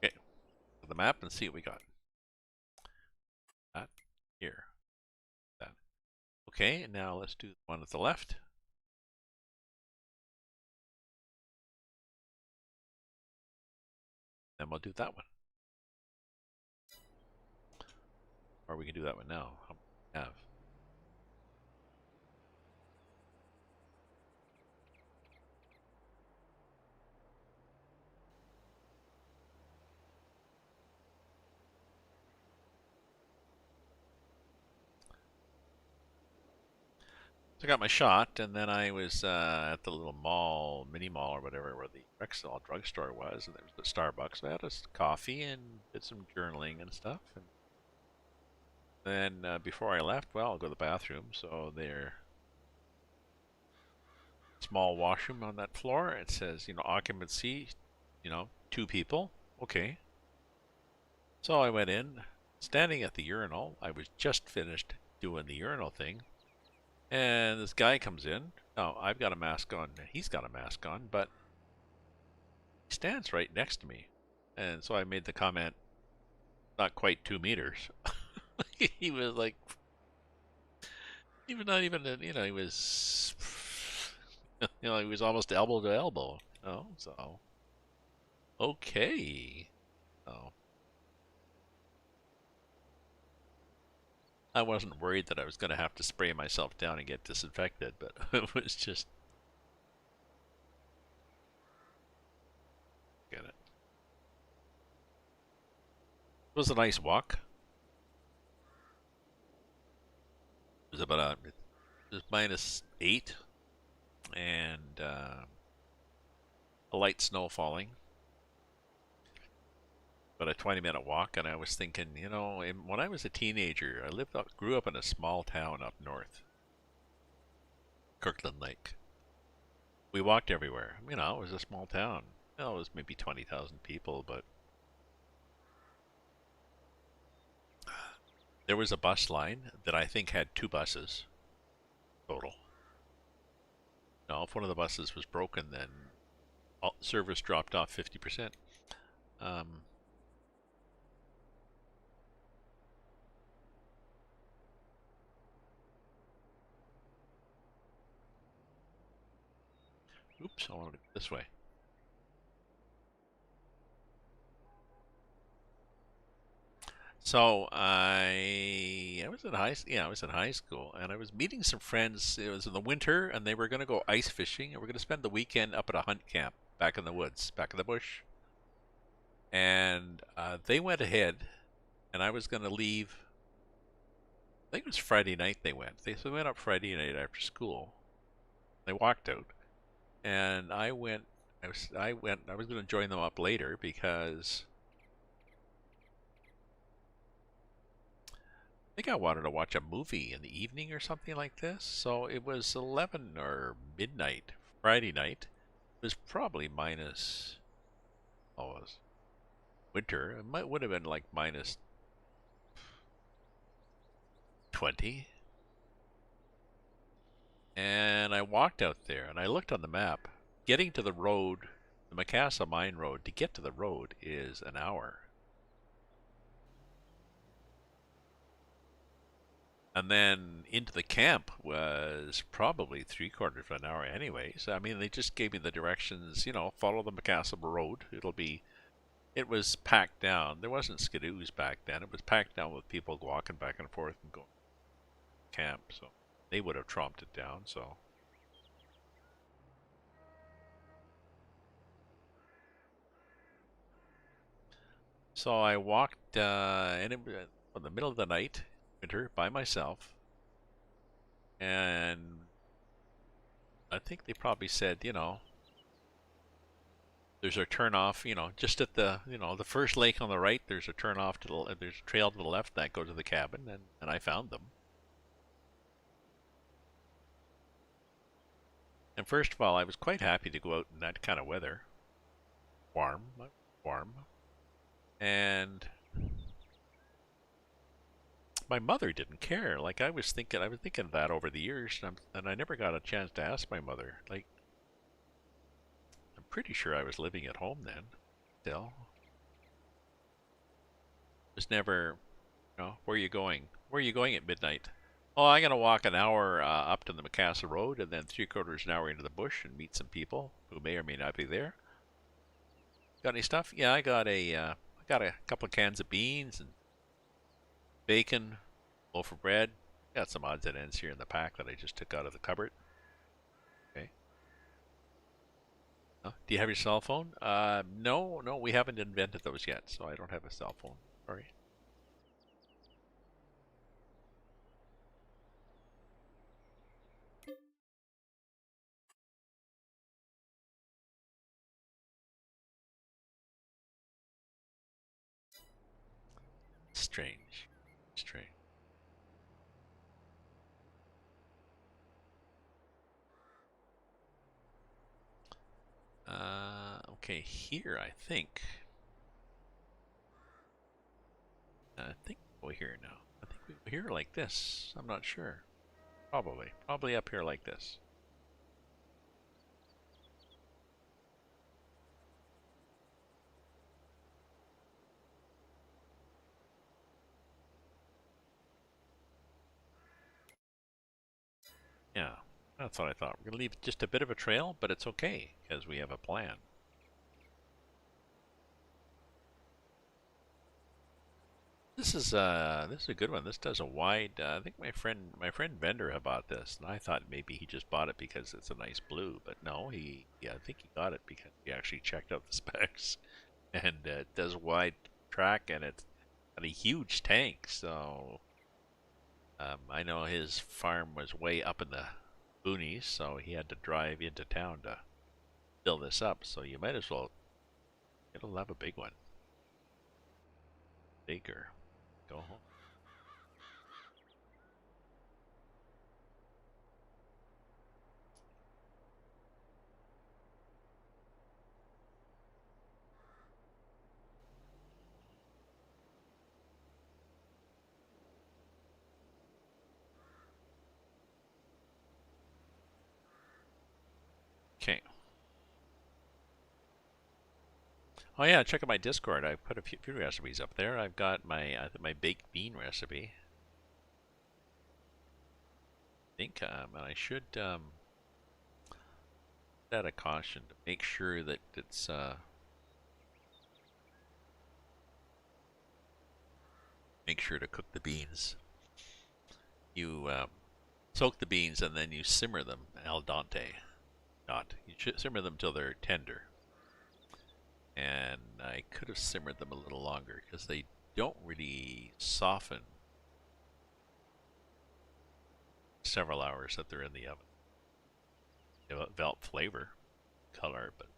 Okay, the map and see what we got. That here, that. Okay, now let's do the one at the left. Then we'll do that one. Or we can do that one now. How many do we have? So I got my shot, and then I was at the little mall, mini mall or whatever, where the Rexall drugstore was, and there was the Starbucks. I had a coffee and did some journaling and stuff. And then before I left, well, I'll go to the bathroom. So there, small washroom on that floor. It says, occupancy, 2 people. Okay. So I went in, standing at the urinal. I was just finished doing the urinal thing. And this guy comes in. Now, I've got a mask on. He's got a mask on, but he stands right next to me. And so I made the comment, not quite 2 meters. He was like, even not even, he was, he was almost elbow to elbow. So Okay. Oh, I wasn't worried that I was going to have to spray myself down and get disinfected, but it was just get it. It was a nice walk. It was about it was -8 and a light snow falling, but a 20-minute walk. And I was thinking, you know, when I was a teenager, grew up in a small town up north, Kirkland Lake. We walked everywhere. You know, it was a small town. Well, it was maybe 20,000 people, but there was a bus line that I think had 2 buses total. Now, if one of the buses was broken, then service dropped off 50%. Um, Oops, I wanted to go this way. So I was in I was in high school, and I was meeting some friends. It was in the winter, and they were going to go ice fishing, and we're going to spend the weekend up at a hunt camp back in the woods, back in the bush. And they went ahead, and I was going to leave. I think it was Friday night they went. So they went up Friday night after school. They walked out, and I went. I went. I was going to join them up later because I think I wanted to watch a movie in the evening or something like this. So it was 11 or midnight Friday night. It was probably minus. Oh, it was winter. Would have been like -20. And I walked out there and I looked on the map. Getting to the road, the Macassa Mine Road, to get to the road is an hour. And then into the camp was probably 3/4 of an hour anyways. I mean, they just gave me the directions, you know, follow the Macassa Road. It was packed down. There wasn't skidoos back then. It was packed down with people walking back and forth and going to camp. So they would have tromped it down. So I walked, and it was in the middle of the night, winter, by myself. And I think they probably said, you know, there's a turn off, you know, just at the first lake on the right, there's a turn off there's a trail to the left that goes to the cabin, and I found them. And first of all, I was quite happy to go out in that kind of weather, warm, warm, and my mother didn't care. Like I was thinking of that over the years, and I never got a chance to ask my mother. Like, I'm pretty sure I was living at home then, still. Was never, you know, where are you going? Where are you going at midnight? Oh, I'm gonna walk an hour up to the Macassa Road, and then 3/4 an hour into the bush and meet some people who may or may not be there. Got any stuff? Yeah, I got a couple of cans of beans and bacon, loaf of bread. Got some odds and ends here in the pack that I just took out of the cupboard. Okay. Do you have your cell phone? No, no, we haven't invented those yet, so I don't have a cell phone. Sorry. Strange. Strange. Okay, here I think. I think we'll here now. I think we go here like this. I'm not sure. Probably. Probably up here like this. Yeah, that's what I thought. We're going to leave just a bit of a trail, but it's okay because we have a plan. this is a good one. This does a wide. I think my friend vendor had bought this, and I thought maybe he just bought it because it's a nice blue, but no, yeah, I think he got it because he actually checked out the specs, and it does wide track, and it's got a huge tank. So I know his farm was way up in the boonies, so he had to drive into town to fill this up. So you might as well. It'll have a big one, bigger. Go home. Okay. Oh yeah, check out my Discord. I put a few recipes up there. I've got my baked bean recipe. I think and I should add a caution to make sure that it's make sure to cook the beans. You soak the beans and then you simmer them al dente. Not you should simmer them till they're tender. And I could have simmered them a little longer because they don't really soften several hours that they're in the oven. They develop flavor, color, but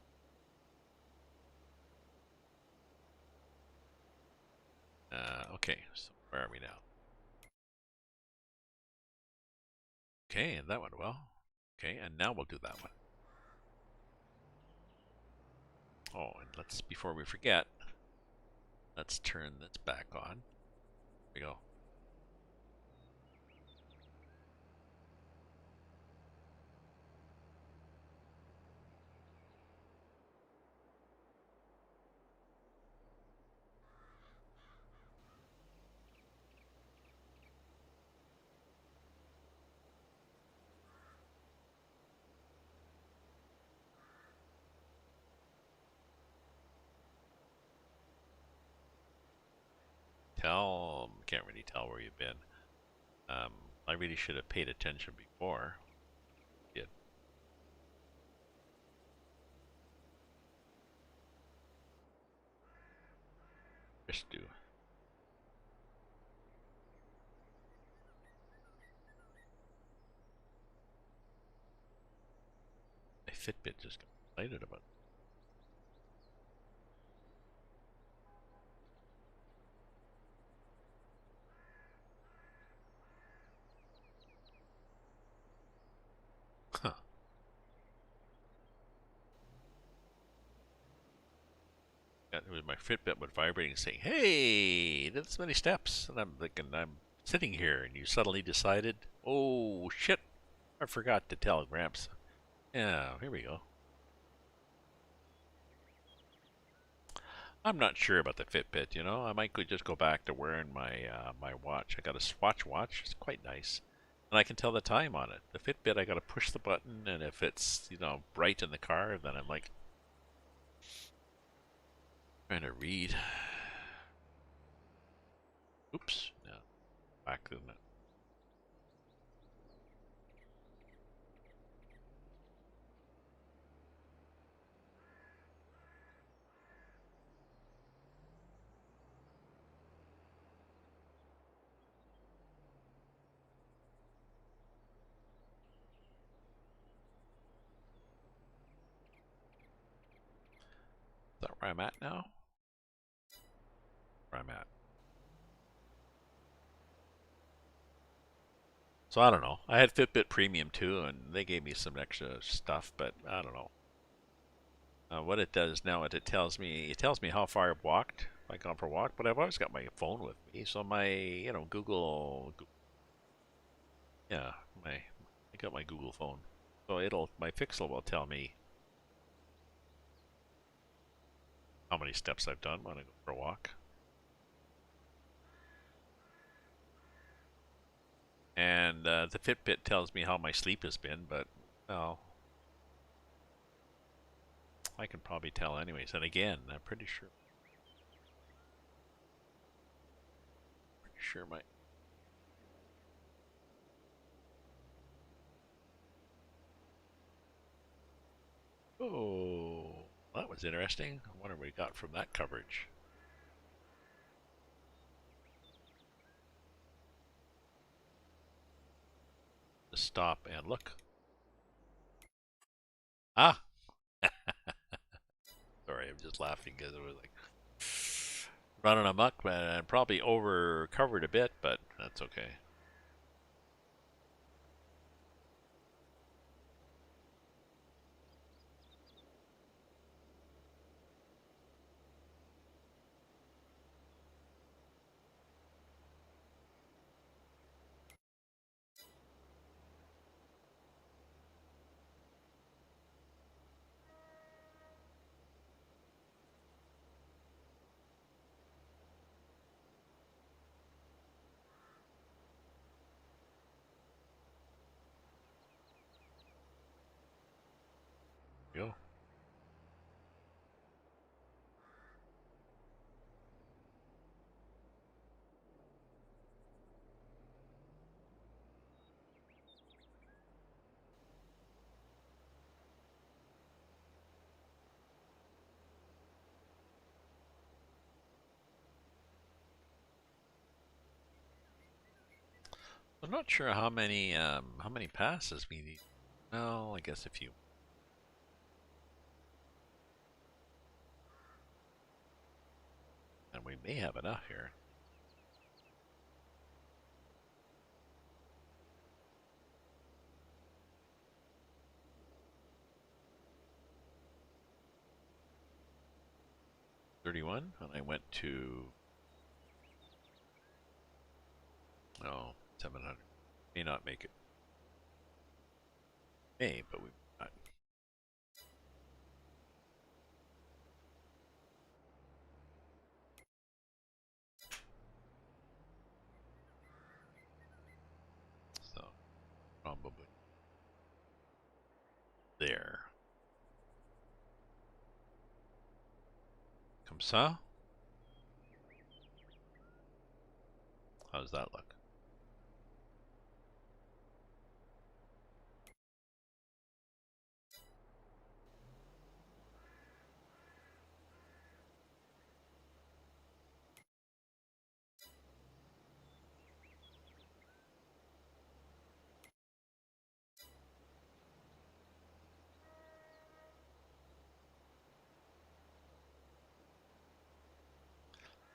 okay. So where are we now? Okay, and that went well. Okay, and now we'll do that one. Oh, and let's before we forget, let's turn this back on. Here we go. Can't really tell where you've been. Um, I really should have paid attention before. Yeah, just do. My Fitbit just got excited about. Huh. It was my Fitbit would vibrating saying, "Hey, did this many steps?" And I'm thinking, I'm sitting here, and you suddenly decided, "Oh shit, I forgot to tell Gramps." Yeah, here we go. I'm not sure about the Fitbit. I might just go back to wearing my watch. I got a Swatch watch. It's quite nice, and I can tell the time on it. The Fitbit, I got to push the button, and if it's bright in the car, then I'm like trying to read. Oops, no, back in it. Is that where I'm at now? Where I'm at. So I don't know. I had Fitbit Premium too, and they gave me some extra stuff, but I don't know. What it does now, it tells me how far I've walked, if I've gone for a walk, but I've always got my phone with me, so Google, yeah, I got my Google phone, so my Pixel will tell me how many steps I've done when I go for a walk, and the Fitbit tells me how my sleep has been, but well, I can probably tell anyways. And again, I'm pretty sure. sure my... Oh, that was interesting. I wonder what we got from that coverage. Just stop and look. Ah! Sorry, I'm just laughing because it was like running amok and probably over covered a bit, but that's okay. Go. I'm not sure how many passes we need. Well, I guess a few. And we may have enough here. $31, and I went to 700. May not make it. May, but we not. So probably there. Comme ça. How does that look?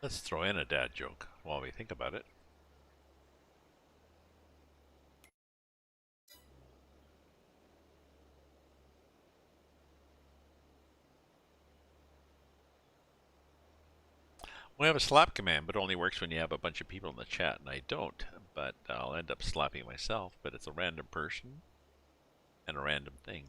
Let's throw in a dad joke while we think about it. We have a slap command, but it only works when you have a bunch of people in the chat, and I don't. But I'll end up slapping myself, but it's a random person and a random thing.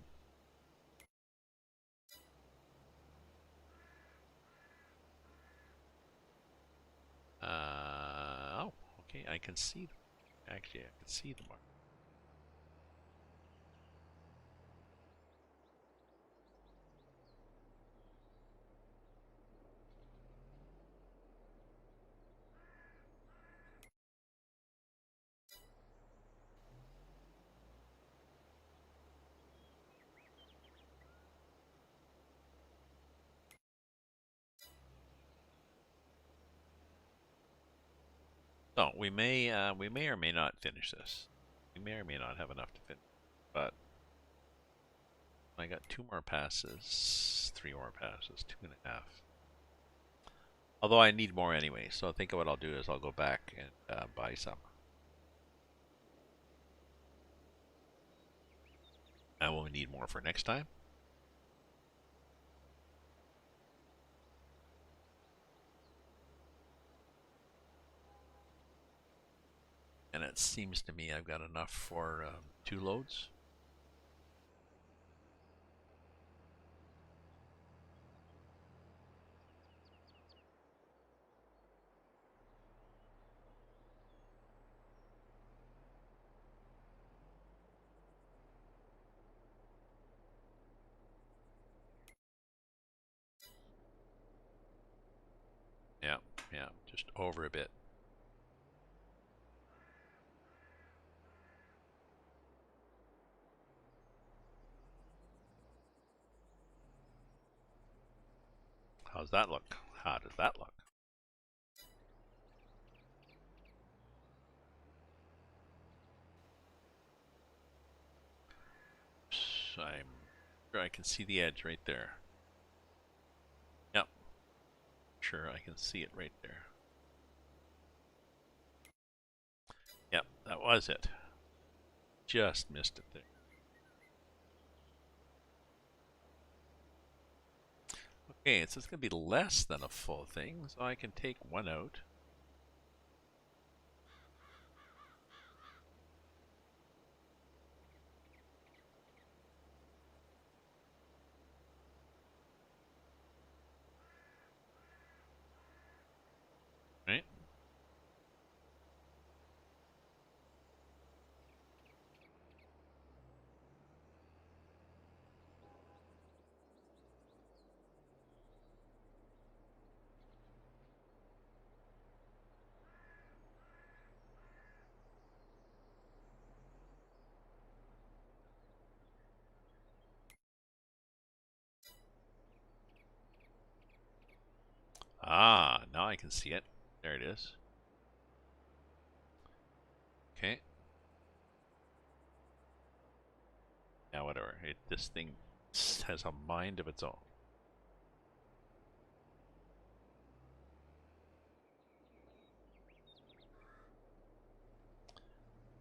Oh, okay, I can see them. Actually, I can see them. So we may or may not finish this. We may or may not have enough to finish, but I got 2 more passes, 3 more passes, 2.5. Although I need more anyway, so I think what I'll do is I'll go back and buy some. And we'll need more for next time. And it seems to me I've got enough for 2 loads. Yeah, just over a bit. How's that look? How does that look? I'm sure I can see the edge right there. Yep. Sure, I can see it right there. Yep, that was it. Just missed it there. Okay, so it's going to be less than a full thing, so I can take one out. Right? Ah, now I can see it. There it is. Okay. Now whatever. This thing has a mind of its own.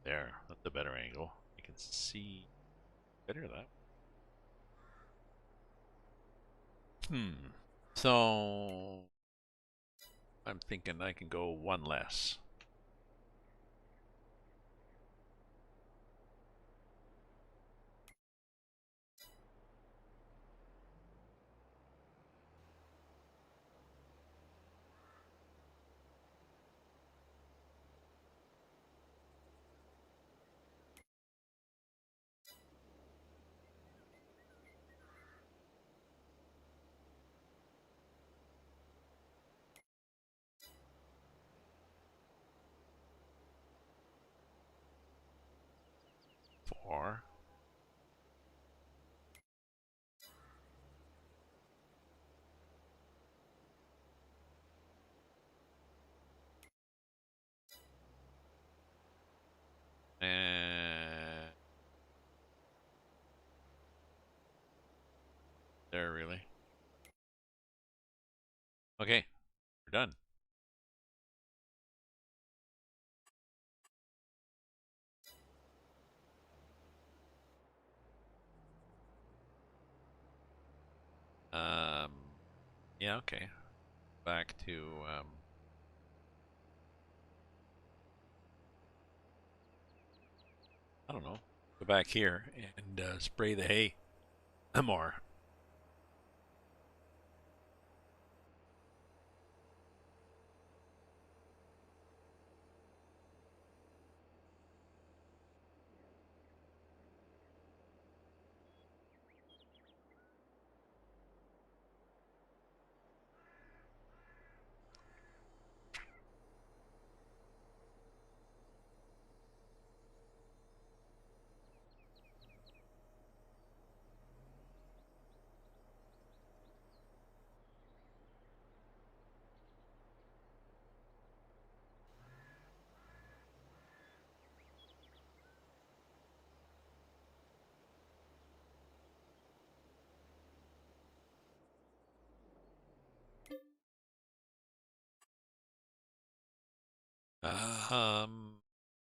There, that's a better angle. I can see better that. So I'm thinking I can go one less. Four. And there, really. Okay, we're done. Um, yeah, okay. Back to I don't know. Go back here and spray the hay more.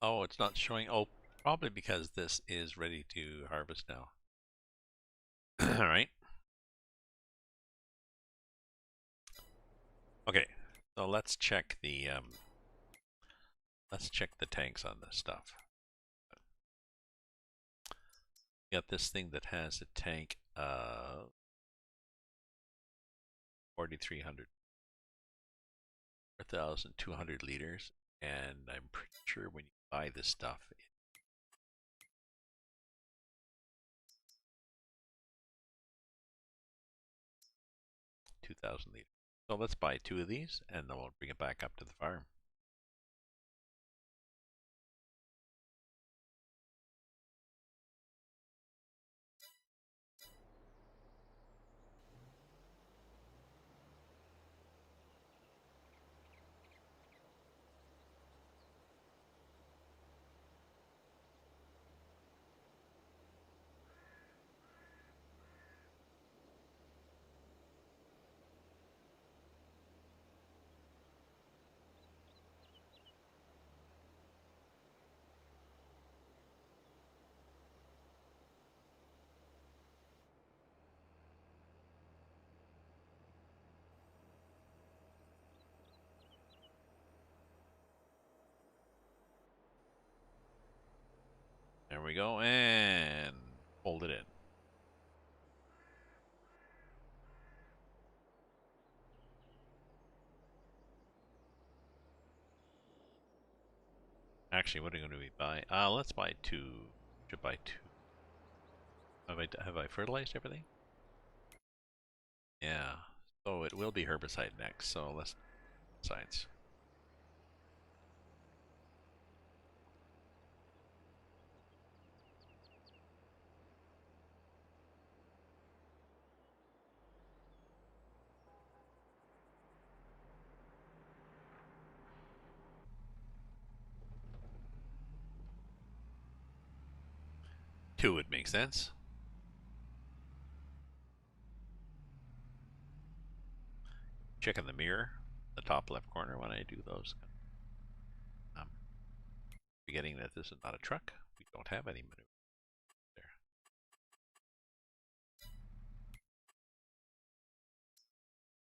Oh, it's not showing. Oh, probably because this is ready to harvest now. All right. Okay. So let's check the tanks on this stuff. Got this thing that has a tank 4,300, 4,200 liters, and I'm pretty sure when you buy this stuff, 2,000 liters. So let's buy 2 of these, and then we'll bring it back up to the farm. There we go, and fold it in. Actually, what are we going to be buying? Let's buy two. Should buy two. Have I fertilized everything? Yeah. So it will be herbicide next. So let's science. Two would make sense. Check in the mirror, the top left corner when I do those. I'm forgetting that this is not a truck. We don't have any maneuver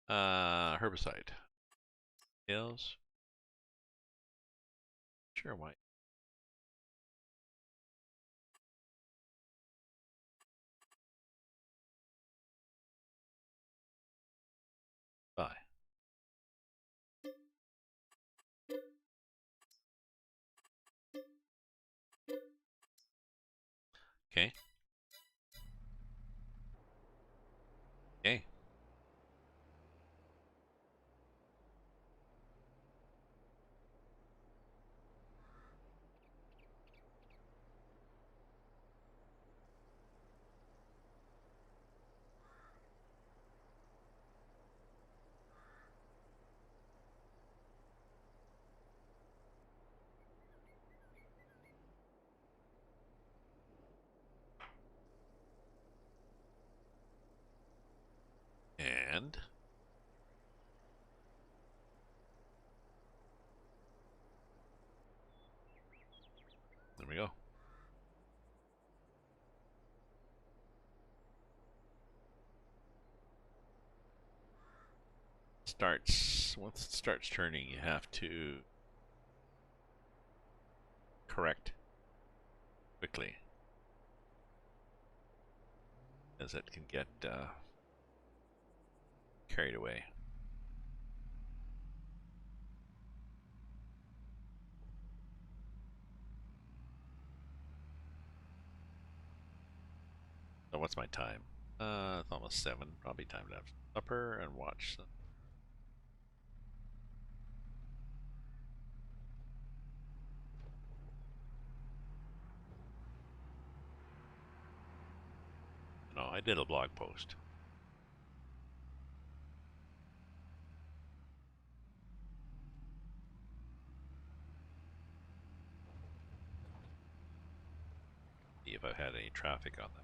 there. Herbicide. Hills. Sure, why? Bye. Okay. Okay. And there we go. Once it starts turning, you have to correct quickly, as it can get carried away. So what's my time? It's almost 7. Probably time to have supper and watch some. No, I did a blog post. See if I've had any traffic on them.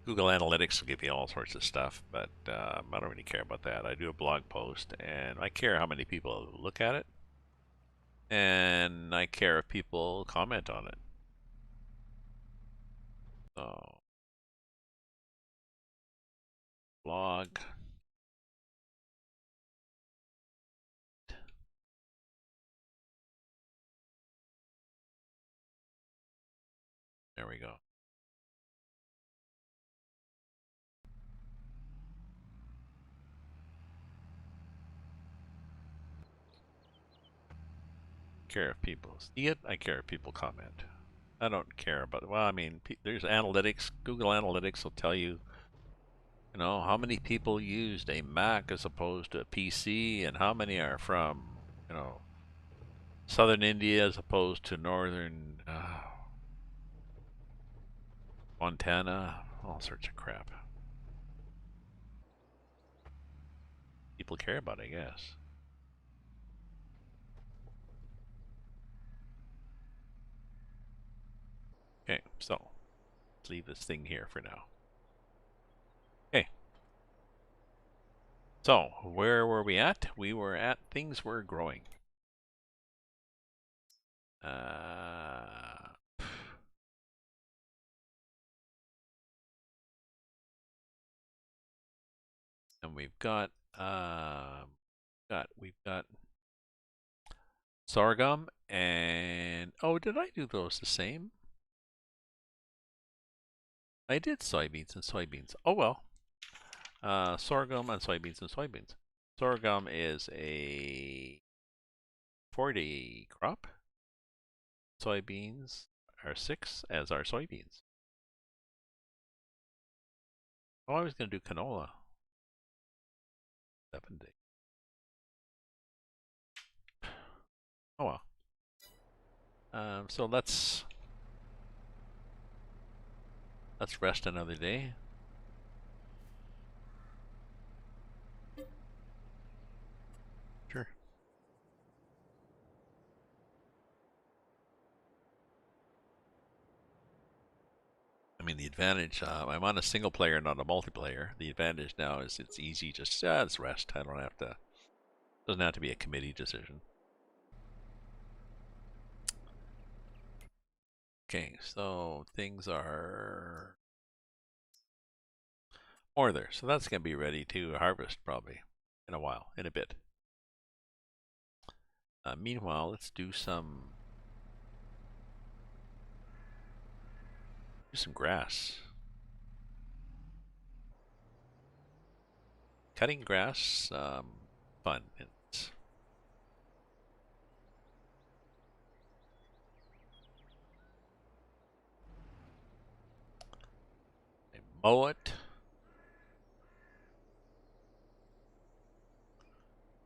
Google Analytics will give you all sorts of stuff, but I don't really care about that. I do a blog post, and I care how many people look at it, and I care if people comment on it. So, blog. There we go. Care if people see it. I care if people comment. I don't care about. Well, I mean, there's analytics. Google Analytics will tell you, how many people used a Mac as opposed to a PC, and how many are from, southern India as opposed to northern Montana. All sorts of crap. People care about, I guess. Okay, so let's leave this thing here for now. Okay. So, where were we at? We were at things were growing. Uh, and we've got sorghum and oh, did I do those the same? I did soybeans and soybeans. Oh well. Sorghum and soybeans and soybeans. Sorghum is a 4-day crop. Soybeans are 6, as are soybeans. Oh, I was going to do canola. 7 days. Oh well. So let's rest another day. Sure. I mean, the advantage, I'm on a single player, not a multiplayer. The advantage now is it's easy, just, let's rest. I don't have to, doesn't have to be a committee decision. Okay, so things are more there. So that's going to be ready to harvest probably in a while, in a bit. Meanwhile, let's do some grass. Cutting grass, fun. I mow it.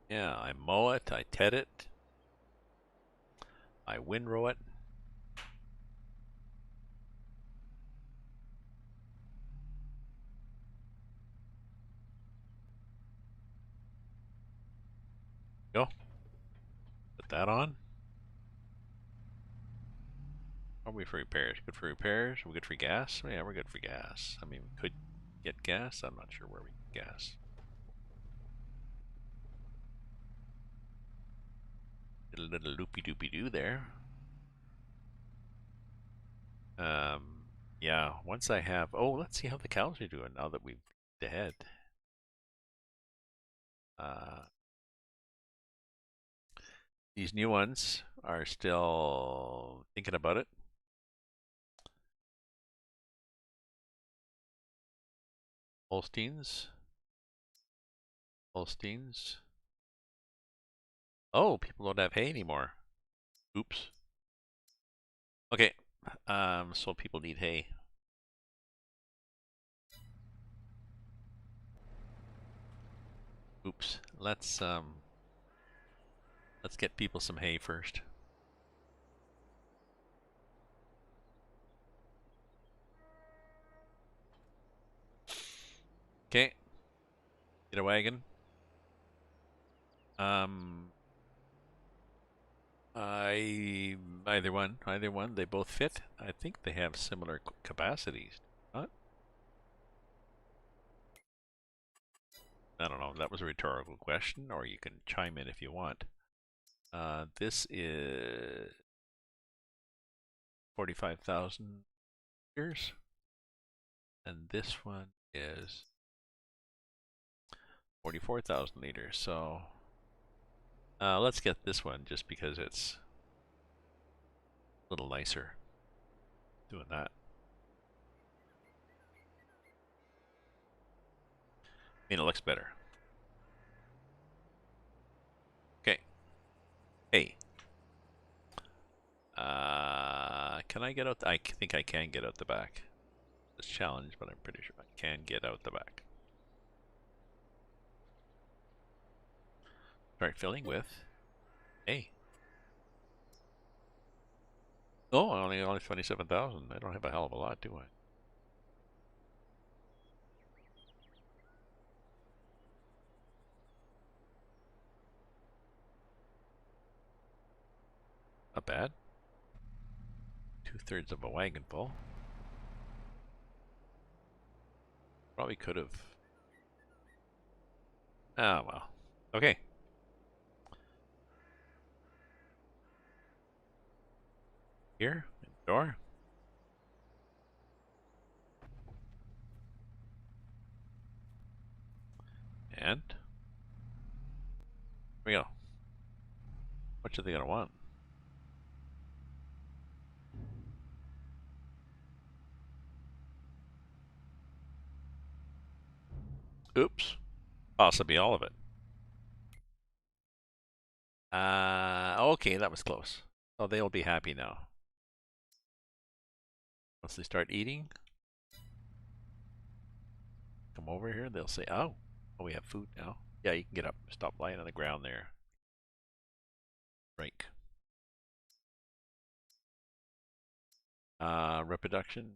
Yeah, I mow it, I ted it, I windrow it. Go. Put that on. How are we for repairs? Good for repairs? We're good for gas? Yeah, we're good for gas. I mean, we could get gas. I'm not sure where we get gas. Did a little loopy-doopy-doo there. Yeah, once I have... Oh, let's see how the cows are doing now that we've ahead. These new ones are still thinking about it. Holsteins. Holsteins. Oh, people don't have hay anymore. Oops. Okay. So people need hay. Oops. Let's get people some hay first. Okay. Get a wagon. Either one. They both fit. I think they have similar capacities. Huh? I don't know. That was a rhetorical question, or you can chime in if you want. This is 45,000 liters, and this one is 44,000 liters. So let's get this one just because it's a little nicer doing that. I mean, it looks better. Okay. Hey. Can I get out? I think I can get out the back. It's a challenge, but I'm pretty sure I can get out the back. Start filling with hay. Oh, only 27,000. I don't have a hell of a lot, do I? Not bad. 2/3 of a wagon full. Probably could have. Ah, well. Okay. Here, in the door. And here we go. What are they gonna want? Oops. Possibly all of it. Okay, that was close. So they'll be happy now. Once they start eating, come over here, they'll say, oh, we have food now. Yeah, you can get up. Stop lying on the ground there. Break. Reproduction.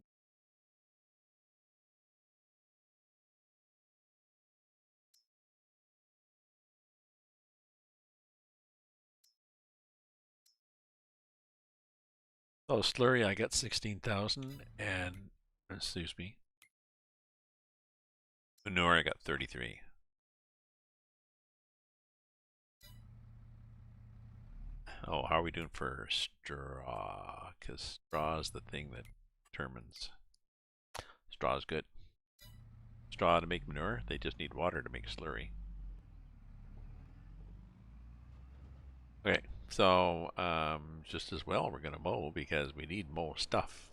Oh, slurry, I got 16,000, and, excuse me, manure, I got 33. Oh, how are we doing for straw? Because straw is the thing that determines. Straw is good. Straw to make manure, they just need water to make slurry. Okay, so just as well we're going to mow because we need mow stuff.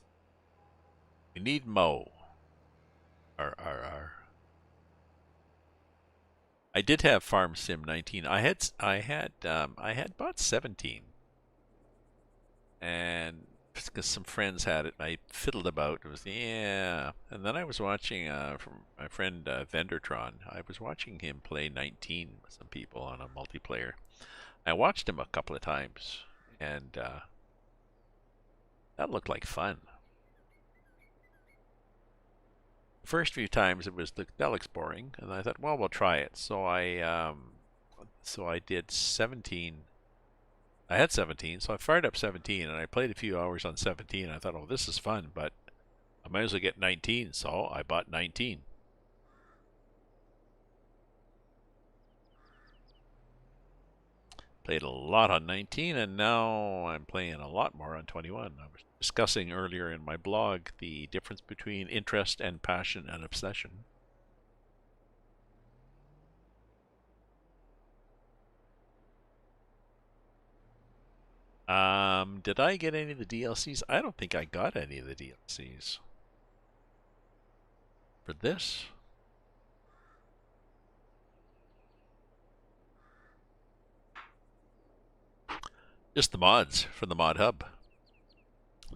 We need mow. I did have Farm Sim 19. I had bought 17, and because some friends had it, I fiddled about. It was yeah, and then I was watching from my friend Vendertron. I was watching him play 19 with some people on a multiplayer. I watched him a couple of times, and that looked like fun. First few times it was that looks boring, and I thought, well, we'll try it. So I did 17. I had 17, so I fired up 17, and I played a few hours on 17. I thought, oh, this is fun, but I might as well get 19, so I bought 19. Played a lot on 19, and now I'm playing a lot more on 21. I was discussing earlier in my blog the difference between interest and passion and obsession. Did I get any of the DLCs? I don't think I got any of the DLCs. For this? Just the mods from the mod hub.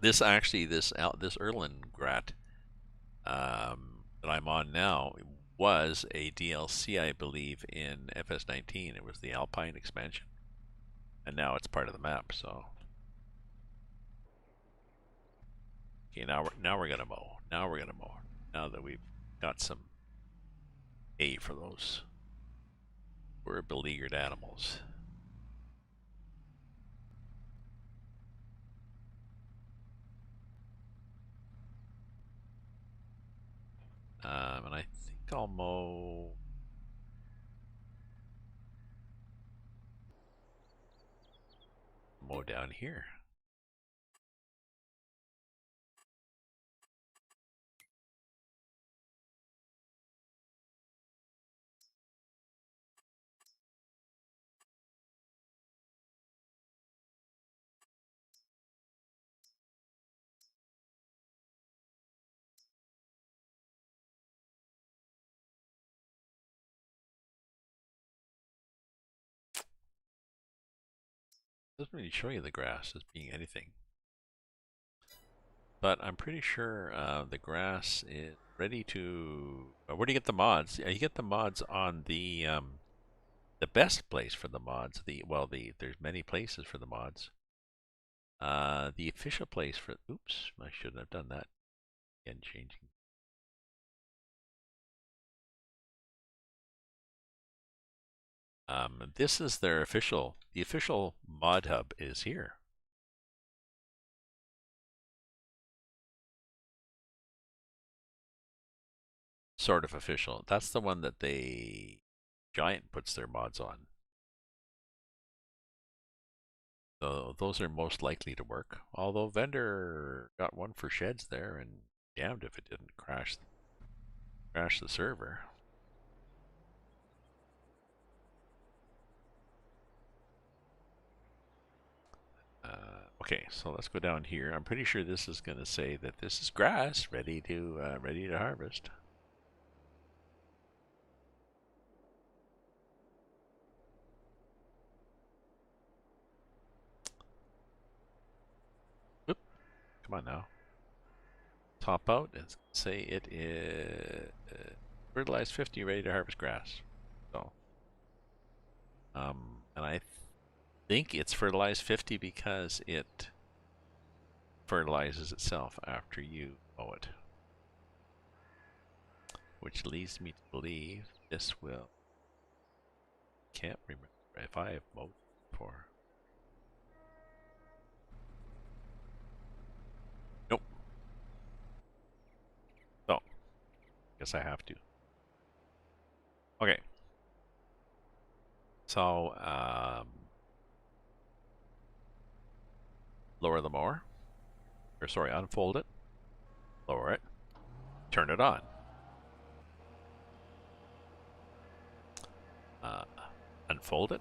This actually, this Erlengrat that I'm on now was a DLC, I believe, in FS19. It was the Alpine expansion, and now it's part of the map. So, okay, now we're gonna mow. Now we're gonna mow. Now that we've got some hay for those poor beleaguered animals. And I think I'll mow down here. Doesn't really show you the grass as being anything. But I'm pretty sure the grass is ready to. Where do you get the mods? Yeah, you get the mods on the best place for the mods. There's many places for the mods. The official place for. Oops, I shouldn't have done that. Again, changing. This is their official. The official mod hub is here. Sort of official. That's the one that Giant puts their mods on. So those are most likely to work. Although vendor got one for sheds there, and damned if it didn't crash the server. Okay, so let's go down here. I'm pretty sure this is going to say that this is grass ready to harvest. Oop, come on now. Top out and say it is fertilized 50, ready to harvest grass. So, and I think it's fertilized 50 because it fertilizes itself after you mow it. Which leads me to believe this will... Can't remember if I have mowed before. Nope. So, guess I have to. Okay. So, lower the mower. Or sorry, unfold it. Lower it. Turn it on. Unfold it.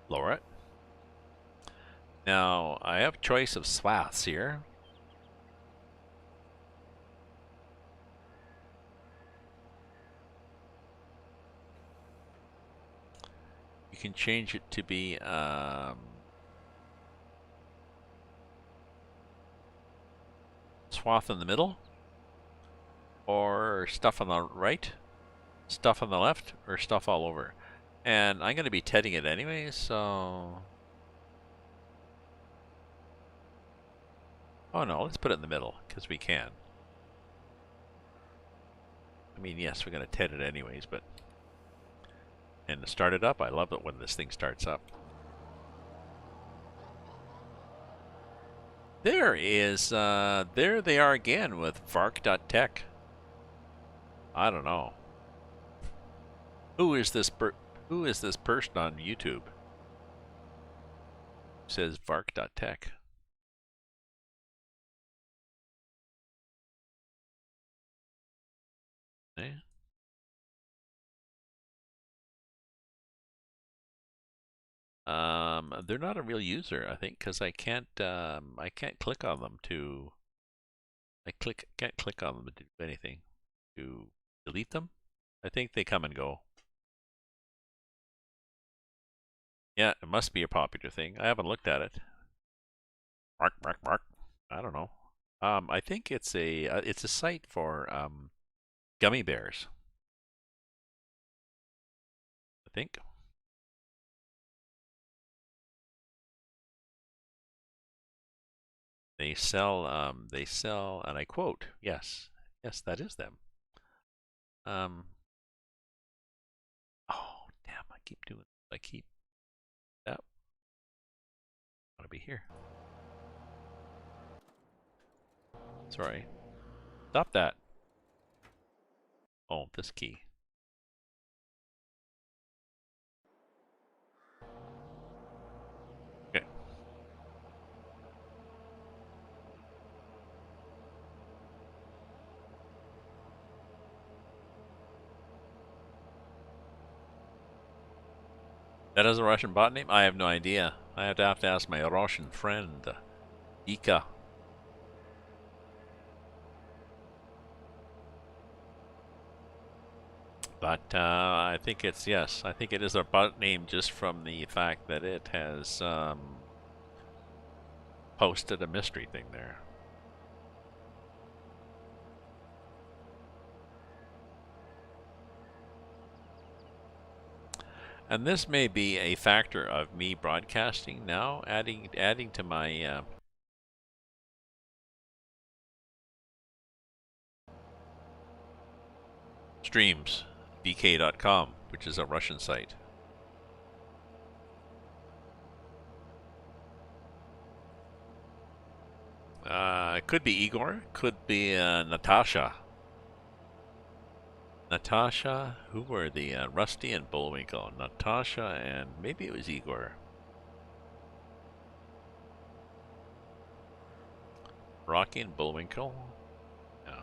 Lower it. Now, I have choice of swaths here. You can change it to be swath in the middle, or stuff on the right, stuff on the left, or stuff all over. And I'm going to be tedding it anyway, so... Oh no, let's put it in the middle, because we can. I mean, yes, we're going to ted it anyways, but... And to start it up, I love it when this thing starts up. There is, there they are again with vark.tech. I don't know. Who is this person on YouTube? Who says vark.tech? Eh? They're not a real user, I think, because I can't click on them to. Can't click on them to do anything. To delete them, I think they come and go. Yeah, it must be a popular thing. I haven't looked at it. Mark, mark, mark. I don't know. I think it's a site for gummy bears. I think. They sell, and I quote, yes, that is them. Oh, damn, I keep doing it. I keep, that ought to be here. Sorry. Stop that. Oh, this key. Okay. That is a Russian bot name? I have no idea. I have to ask my Russian friend, Ika. But I think it's, yes, I think it is a bot name just from the fact that it has posted a mystery thing there. And this may be a factor of me broadcasting now, adding to my streams, bk.com, which is a Russian site. It could be Igor, could be Natasha. Natasha, who were the Rusty and Bullwinkle? Natasha and maybe it was Igor. Rocky and Bullwinkle? No.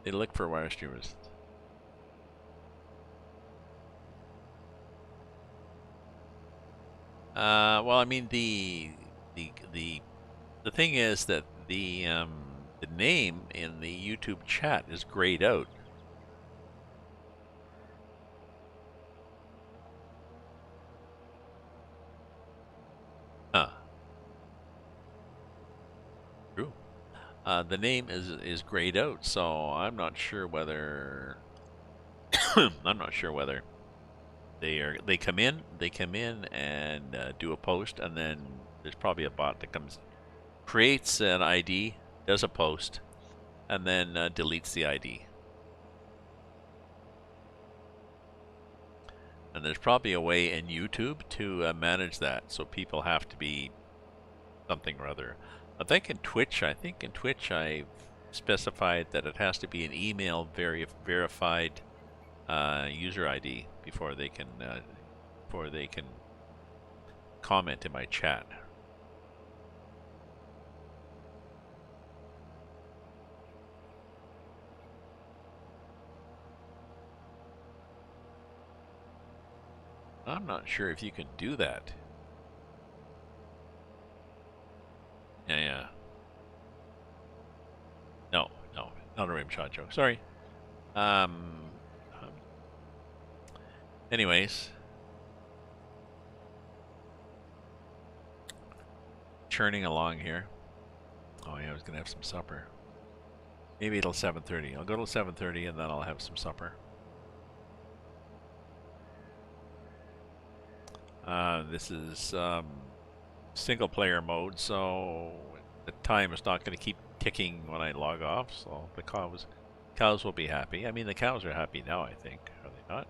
They look for wire streamers. Well, I mean the thing is that the name in the YouTube chat is grayed out. Huh. True. The name is grayed out, so I'm not sure whether I'm not sure whether they come in and do a post, and then there's probably a bot that creates an ID, does a post, and then deletes the ID. And there's probably a way in YouTube to manage that, so people have to be something or other. I think in Twitch I've specified that it has to be an email verified user ID before they can comment in my chat. I'm not sure if you can do that. Yeah. No, not a rim shot joke. Sorry. Anyways. Churning along here. Oh yeah, I was gonna have some supper. Maybe till 7:30. I'll go till 7:30 and then I'll have some supper. This is single player mode, so the time is not going to keep ticking when I log off, so the cows will be happy. I mean, the cows are happy now, I think. Are they not?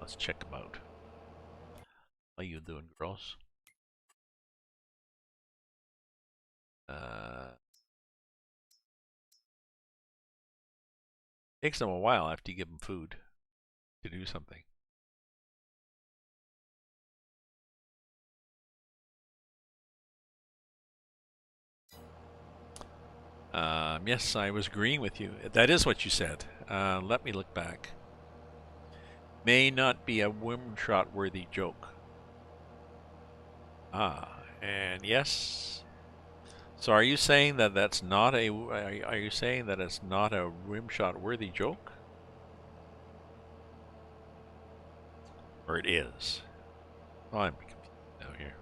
Let's check them out. How you doing, girls? Takes them a while after you give them food to do something. Yes, I was agreeing with you. That is what you said. Let me look back. May not be a rimshot worthy joke. And yes. So are you saying that that's not a? Are you saying that it's not a rimshot worthy joke? Or it is? Oh, I'm confused now here.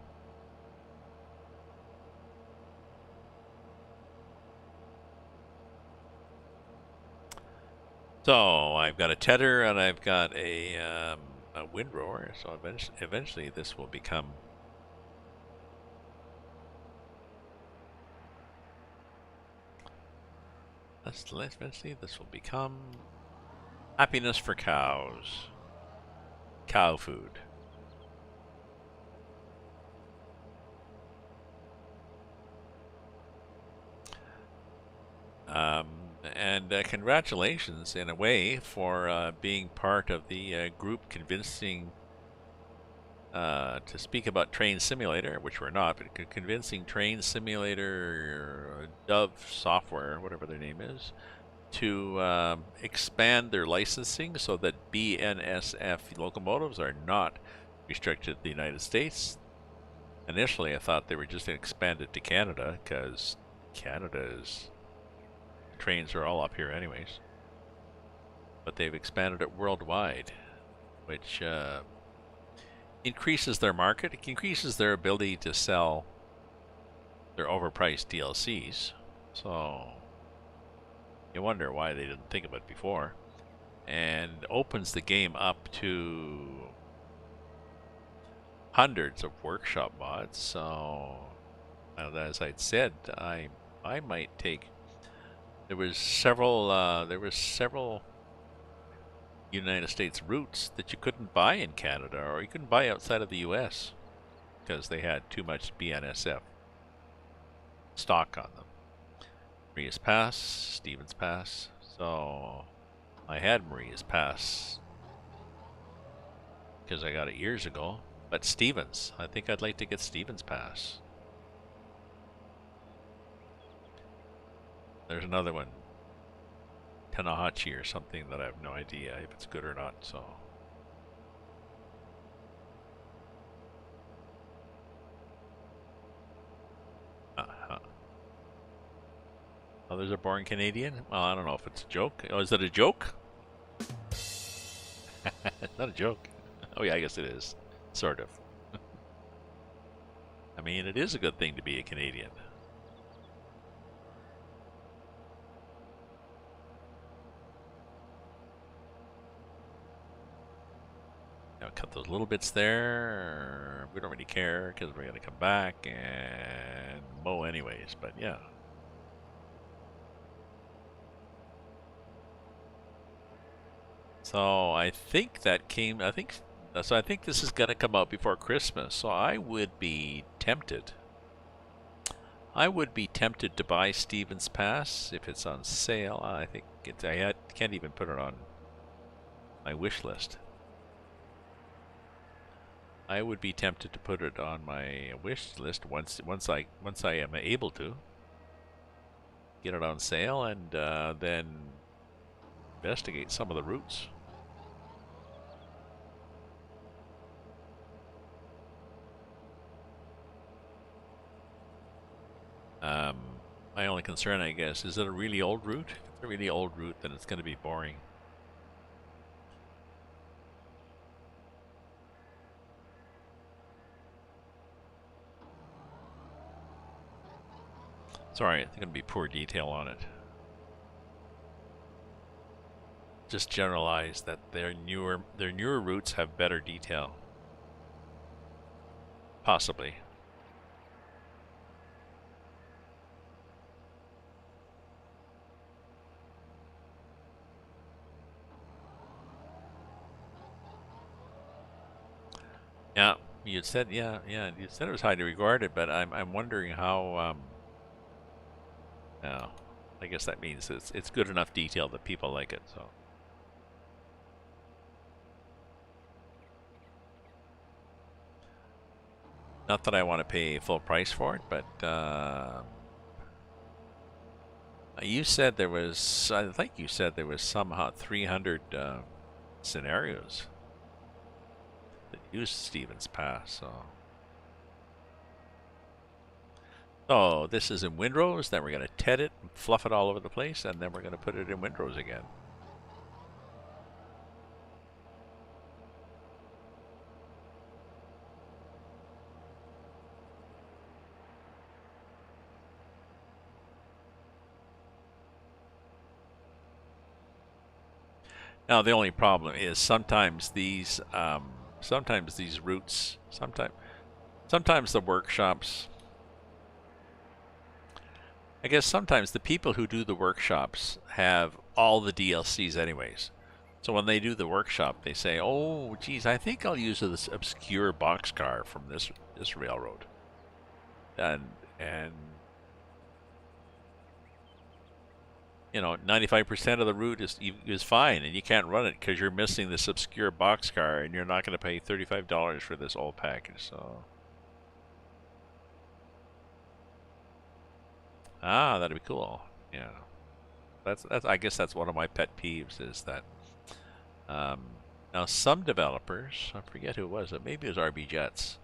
So I've got a tedder and I've got a windrower. So eventually this will become. Eventually this will become happiness for cows. Cow food. And congratulations, in a way, for being part of the group convincing to speak about Train Simulator, which we're not, but convincing Train Simulator, Dove Software, whatever their name is, to expand their licensing so that BNSF locomotives are not restricted to the United States. Initially, I thought they were just going to expand it to Canada, because Canada's trains are all up here anyways. But they've expanded it worldwide, which increases their market. It increases their ability to sell their overpriced DLCs. So you wonder why they didn't think of it before. And opens the game up to hundreds of workshop mods. So as I'd said, I might take. There was several United States routes that you couldn't buy in Canada, or you couldn't buy outside of the U.S. because they had too much BNSF stock on them. Maria's Pass, Stevens Pass. So I had Maria's Pass because I got it years ago. But Stevens, I think I'd like to get Stevens Pass. There's another one, Tanahachi or something, that I have no idea if it's good or not. So. Oh, there's a born Canadian? Well, I don't know if it's a joke. Oh, is it a joke? It's not a joke. Oh yeah, I guess it is. Sort of. I mean, it is a good thing to be a Canadian. Now cut those little bits there. We don't really care because we're going to come back and mow anyways, but yeah. So I think that came, I think this is going to come out before Christmas. So I would be tempted. I would be tempted to buy Stevens Pass if it's on sale. I think I can't even put it on my wish list. I would be tempted to put it on my wish list once I am able to get it on sale, and then investigate some of the routes. My only concern, I guess, is it a really old route? If it's a really old route, then it's going to be boring. Sorry, it's going to be poor detail on it. Just generalize that their newer routes have better detail. Possibly. Yeah, you said you said it was highly regarded, but I'm wondering how. No, I guess that means it's good enough detail that people like it. So. Not that I want to pay full price for it, but you said there was. I think you said there was somehow 300 scenarios that use Stevens Pass. So this is in windrows. Then we're going to TED it, and fluff it all over the place, and then we're going to put it in windrows again. Now the only problem is sometimes these routes, sometimes the workshops. I guess sometimes the people who do the workshops have all the DLCs anyways. So when they do the workshop, they say, "Oh, geez, I think I'll use this obscure boxcar from this railroad," and you know, 95% of the route is fine, and you can't run it because you're missing this obscure boxcar, and you're not going to pay $35 for this old package. So, that'd be cool. Yeah, that's I guess that's one of my pet peeves is that. Now some developers, I forget who it was, maybe it was RB Jets.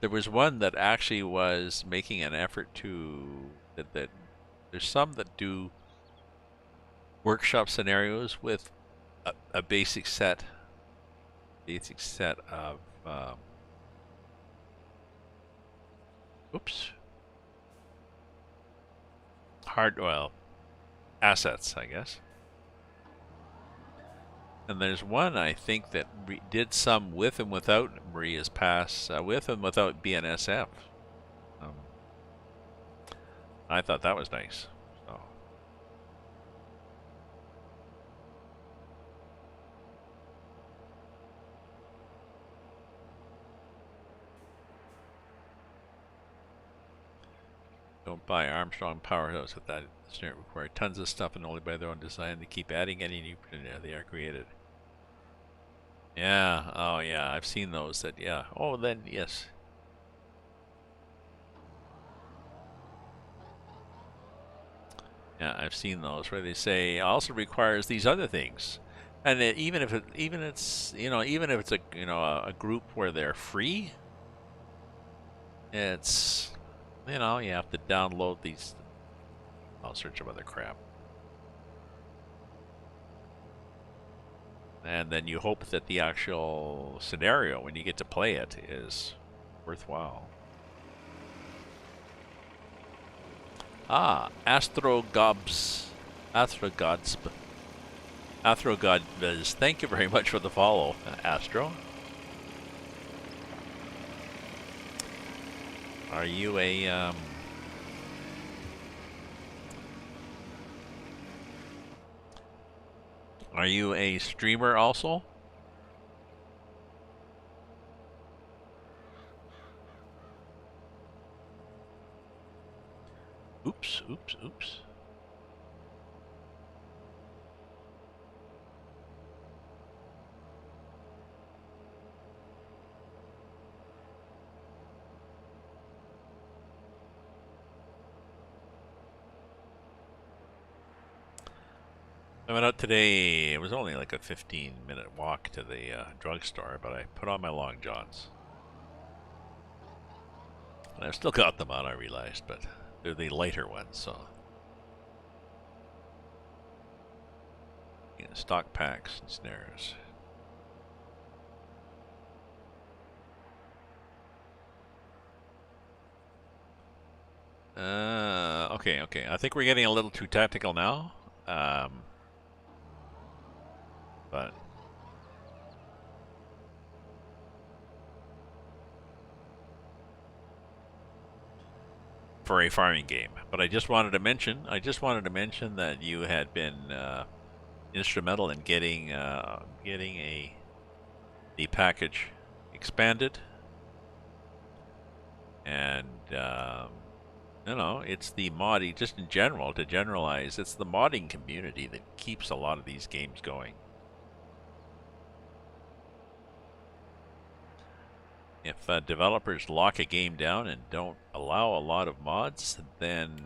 There was one that actually was making an effort to that there's some that do workshop scenarios with a basic set of assets, I guess. And there's one I think that did some with and without Maria's Pass, with and without BNSF. I thought that was nice. So. Don't buy Armstrong Powerhouse with that. It's not require tons of stuff and only by their own design. They keep adding any new they are created. Yeah. Oh yeah. I've seen those. That yeah. Oh then yes. Yeah, I've seen those where they say also requires these other things, and even if it's even if it's a a group where they're free, it's you have to download these all sorts of other crap, and then you hope that the actual scenario when you get to play it is worthwhile. Ah, Astrogodsp. Astrogodviz. Thank you very much for the follow, Astro. Are you a Are you a streamer also? Oops, oops, oops. I went out today. It was only like a 15-minute walk to the drugstore, but I put on my long johns. And I've still got them on, I realized, but they're the lighter ones, so. Yeah, stock packs and snares. Okay. I think we're getting a little too tactical now. But for a farming game. But I just wanted to mention that you had been instrumental in getting the package expanded, and it's the modding, just in general, to generalize, it's the modding community that keeps a lot of these games going. If developers lock a game down and don't allow a lot of mods, then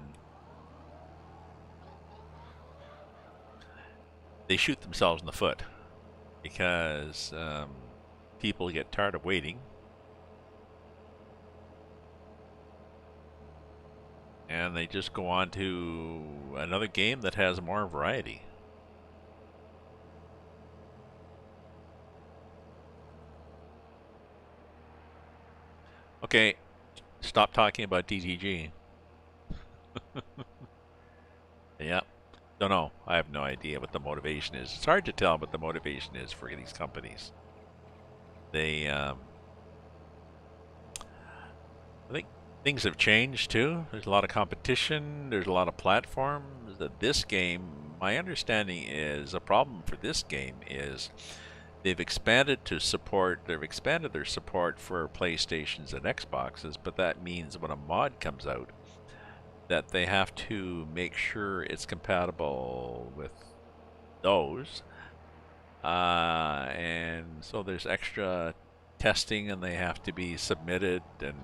they shoot themselves in the foot, because people get tired of waiting. And they just go on to another game that has more variety. Okay, stop talking about DTG. Yeah, don't know. I have no idea what the motivation is. It's hard to tell what the motivation is for these companies. They, I think things have changed too. There's a lot of competition. There's a lot of platforms. This game, my understanding is, a problem for this game is they've expanded their support for PlayStations and Xboxes, but that means when a mod comes out, that they have to make sure it's compatible with those. And so there's extra testing, and they have to be submitted, and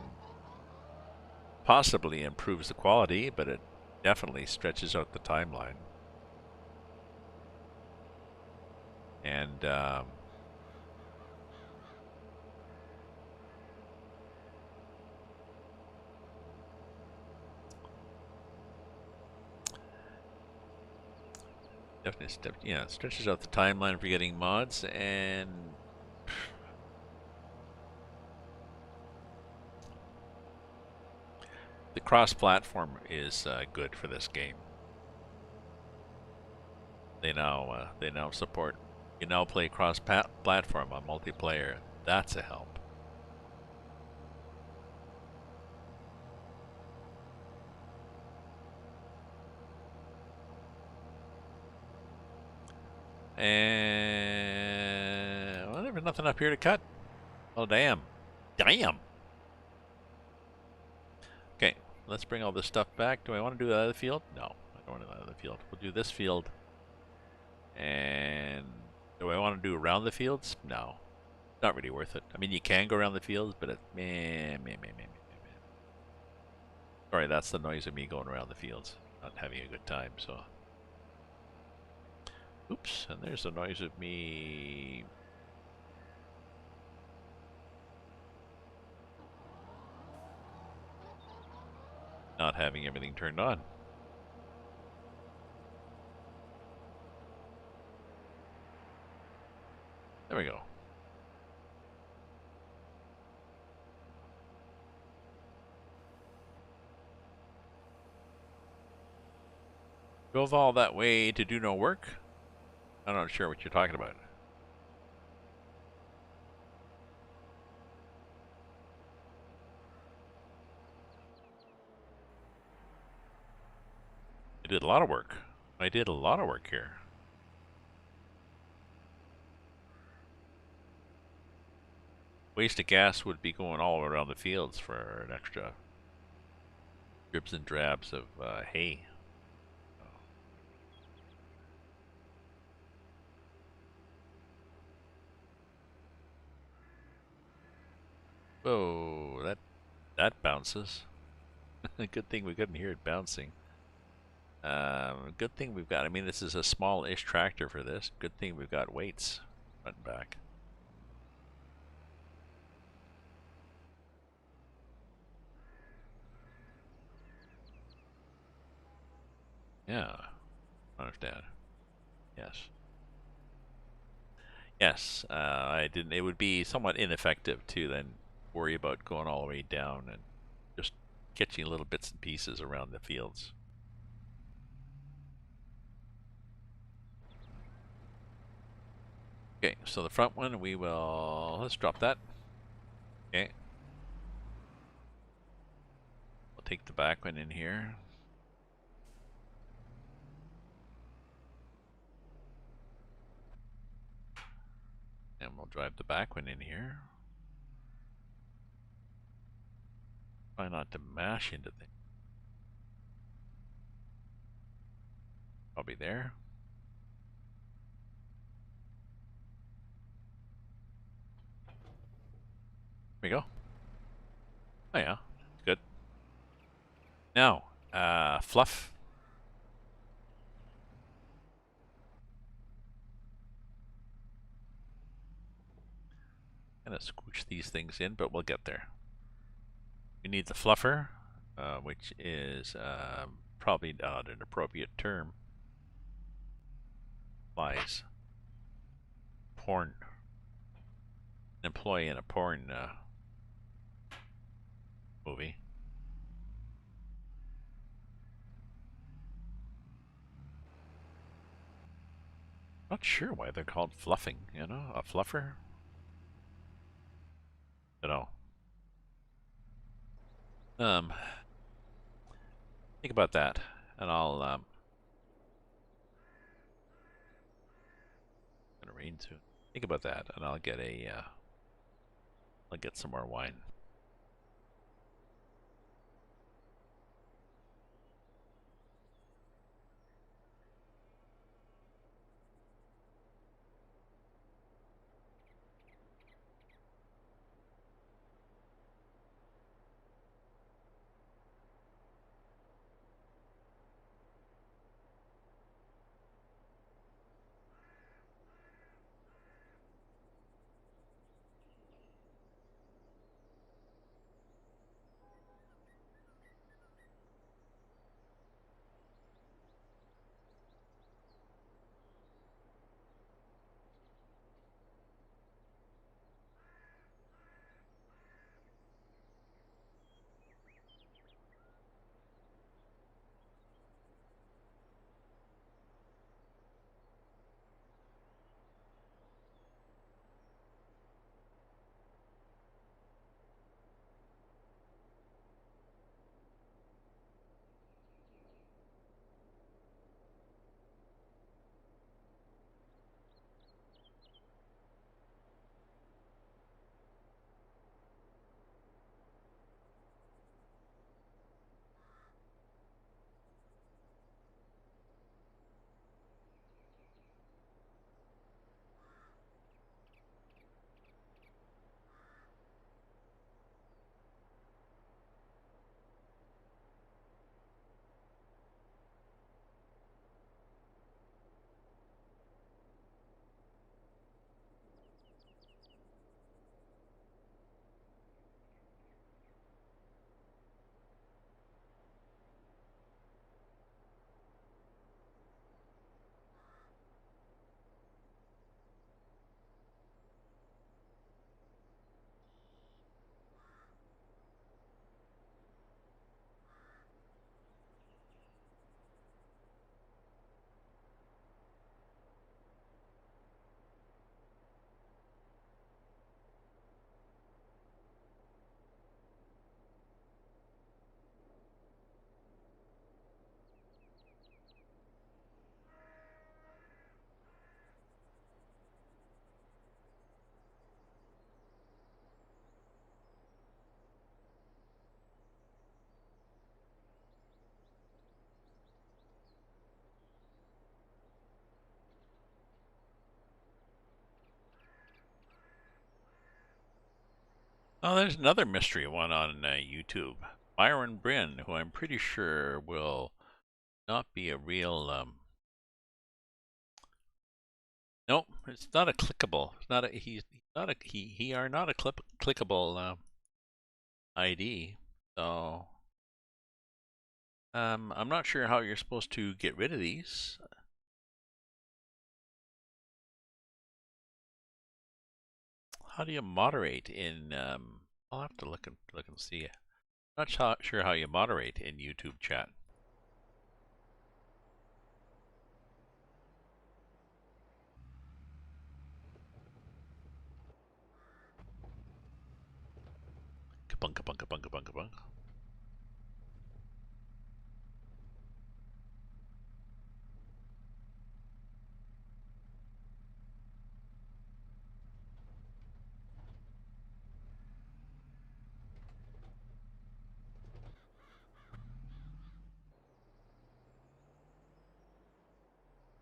possibly improves the quality, but it definitely stretches out the timeline. And definitely, it stretches out the timeline for getting mods, and the cross-platform is good for this game. They now support. You now play cross-platform on multiplayer. That's a help. And well, there's nothing up here to cut. Oh damn! Damn. Okay, let's bring all this stuff back. Do I want to do the other field? No, I don't want to do the other field. We'll do this field. And do I want to do around the fields? No, not really worth it. I mean, you can go around the fields, but it, man. Sorry, that's the noise of me going around the fields, not having a good time. So, oops, and there's the noise of me. Not having everything turned on. There we go. Drove all that way to do no work? I'm not sure what you're talking about. I did a lot of work. I did a lot of work here. Waste of gas would be going all around the fields for an extra dribs and drabs of hay. Whoa, that bounces. Good thing we couldn't hear it bouncing. Good thing we've got, I mean, this is a small-ish tractor for this. Good thing we've got weights front and back. Yeah, I understand. Yes. Yes, I didn't. It would be somewhat ineffective to then worry about going all the way down and just catching little bits and pieces around the fields. Okay, so the front one we will, let's drop that. Okay. We'll take the back one in here. And we'll drive the back one in here. Try not to mash into things. Probably there. There we go. Oh yeah, good. Now, fluff. Gonna squish these things in, but we'll get there. We need the fluffer, which is probably not an appropriate term. Lies. Porn. An employee in a porn movie. Not sure why they're called fluffing, you know? A fluffer? You know. Think about that, and I'll gonna rain soon. Think about that, and I'll get I'll get some more wine. Oh, there's another mystery one on YouTube. Byron Bryn, who I'm pretty sure will not be a real. No, it's not a clickable. It's not a. He's not a. He are not a clickable ID. So I'm not sure how you're supposed to get rid of these. How do you moderate in? I'll have to look and see. Not sure how you moderate in YouTube chat. Kabunk, kabunk, kabunk, kabunk, kabunk.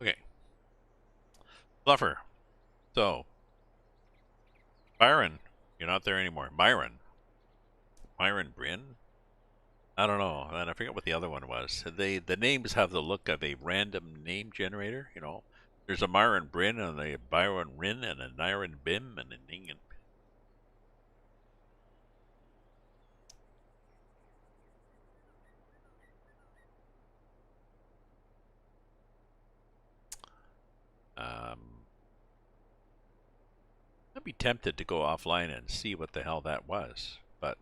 Okay, Fluffer. So, Byron, you're not there anymore. Byron Bryn. I don't know, and I forget what the other one was. The names have the look of a random name generator. You know, there's a Myron Bryn and a Byron Rin and a Nyron Bim and a Ning. Um, I'd be tempted to go offline and see what the hell that was, but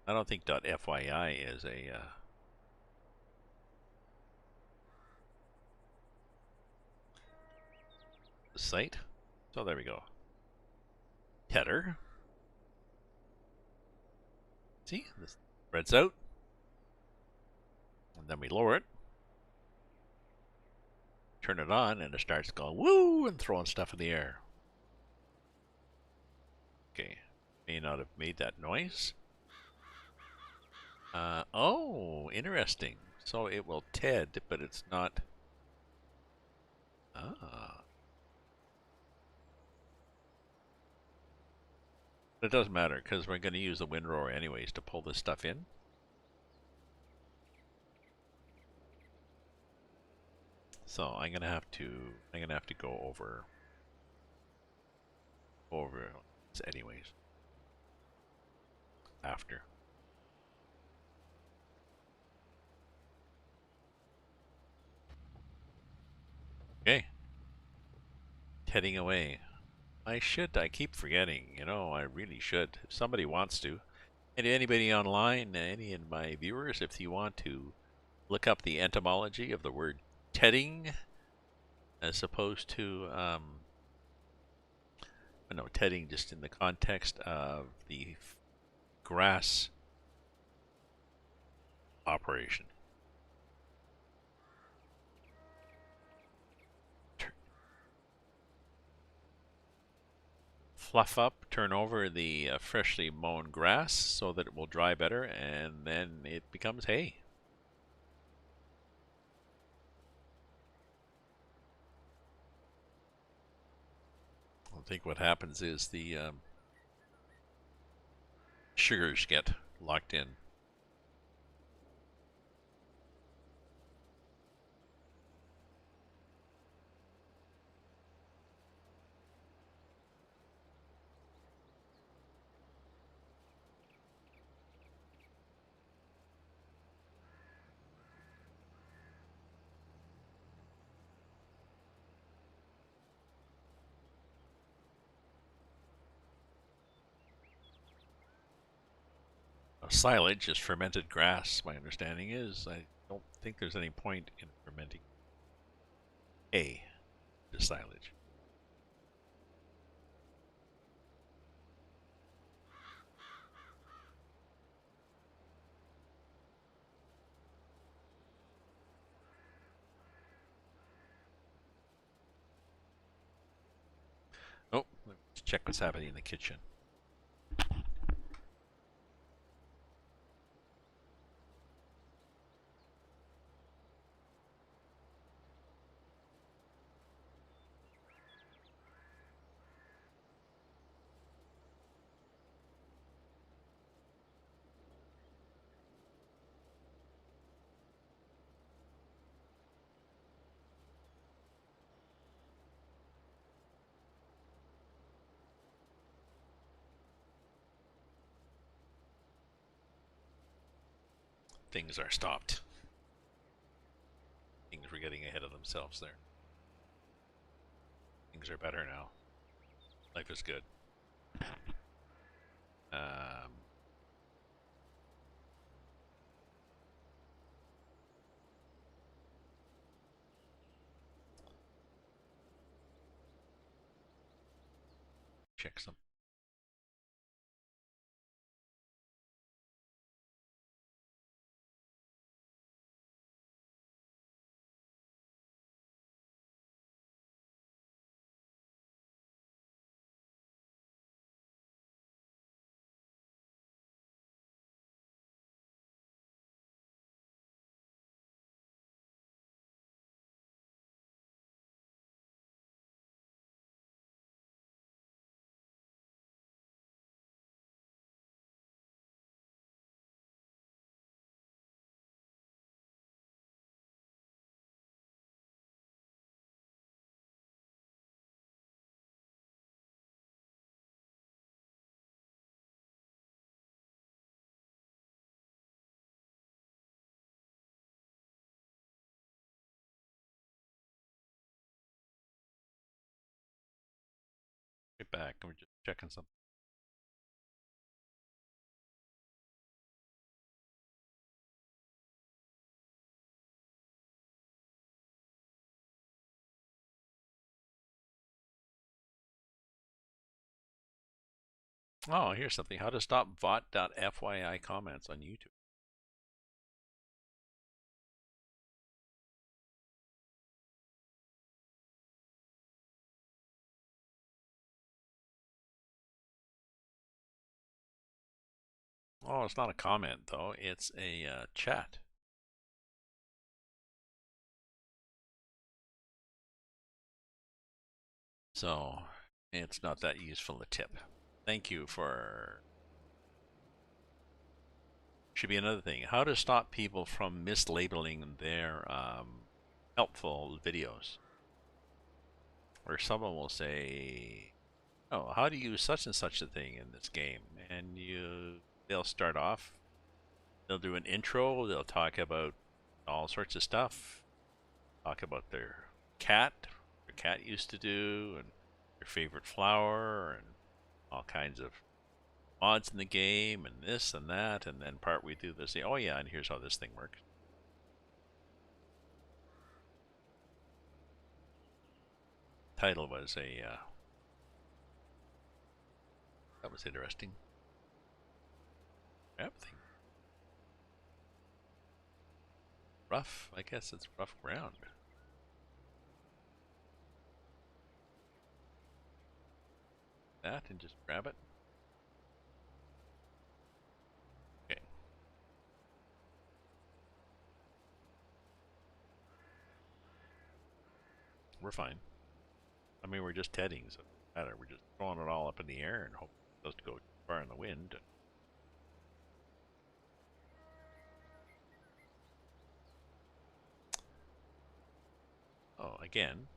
I don't think .fyi is a site. So there we go. Header. See, this spreads out, and then we lower it, turn it on, and it starts going woo and throwing stuff in the air. Okay, may not have made that noise. Oh, interesting. So it will TED, but it's not. Ah. But it doesn't matter because we're going to use the windrower anyways to pull this stuff in. So I'm gonna have to go over this anyways after. Okay, heading away. I keep forgetting, you know, I really should. If somebody wants to. And anybody online, any of my viewers, if you want to look up the etymology of the word tedding as opposed to, no, tedding just in the context of the grass operation. Fluff up, turn over the freshly mown grass so that it will dry better, and then it becomes hay. I think what happens is the sugars get locked in. Silage is fermented grass, my understanding is. I don't think there's any point in fermenting hay to silage. Oh, let's check what's happening in the kitchen. things are stopped. Things were getting ahead of themselves there. Things are better now. Life is good. Um, check some. Right back. We're just checking something. Oh, here's something. How to stop bot.fyi comments on YouTube. Oh, it's not a comment though. It's a chat. So it's not that useful a tip. Thank you for. Should be another thing. How to stop people from mislabeling their helpful videos. Or someone will say, "Oh, how do you use such and such a thing in this game?" And they'll start off. They'll do an intro. They'll talk about all sorts of stuff. Talk about their cat used to do, and their favorite flower, and all kinds of mods in the game, and this and that, and then partway through they say, "Oh yeah, and here's how this thing works." Title was that was interesting. Yep, thing rough. I guess it's rough ground. That and just grab it. Okay, we're fine. I mean, we're just tedding, so it doesn't matter. We're just throwing it all up in the air and hope it doesn't go too far in the wind. Oh, again,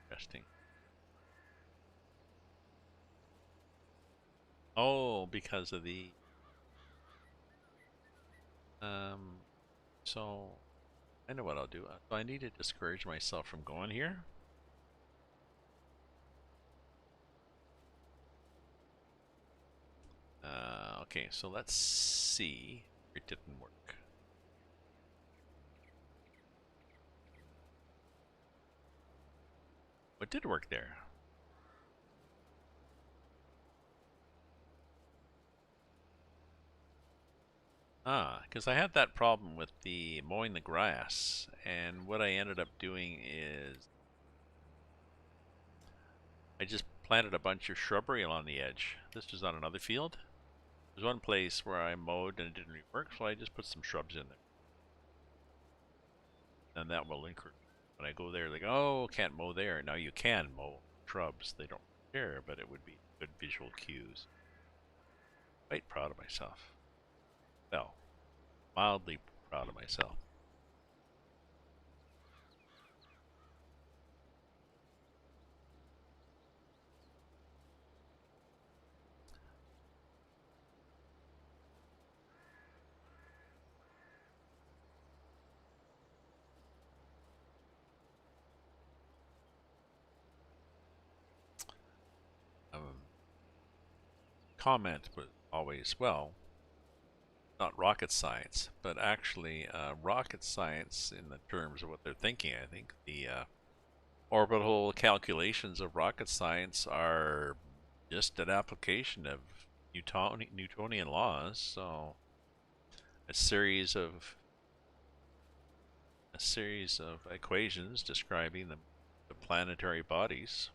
interesting. Oh, because of the um. So I know what I'll do. So I need to discourage myself from going here. Okay, so let's see. It didn't work. What did work there? Ah, because I had that problem with the mowing the grass, and what I ended up doing is I just planted a bunch of shrubbery along the edge. This was on another field. There's one place where I mowed and it didn't really work, so I just put some shrubs in there. And that will encourage. When I go there, like, oh, can't mow there. Now you can mow shrubs. They don't care, but it would be good visual cues. Quite proud of myself. Well, mildly proud of myself. comment was always, well, not rocket science, but actually rocket science in the terms of what they're thinking. I think the orbital calculations of rocket science are just an application of Newtonian laws. So a series of equations describing the planetary bodies.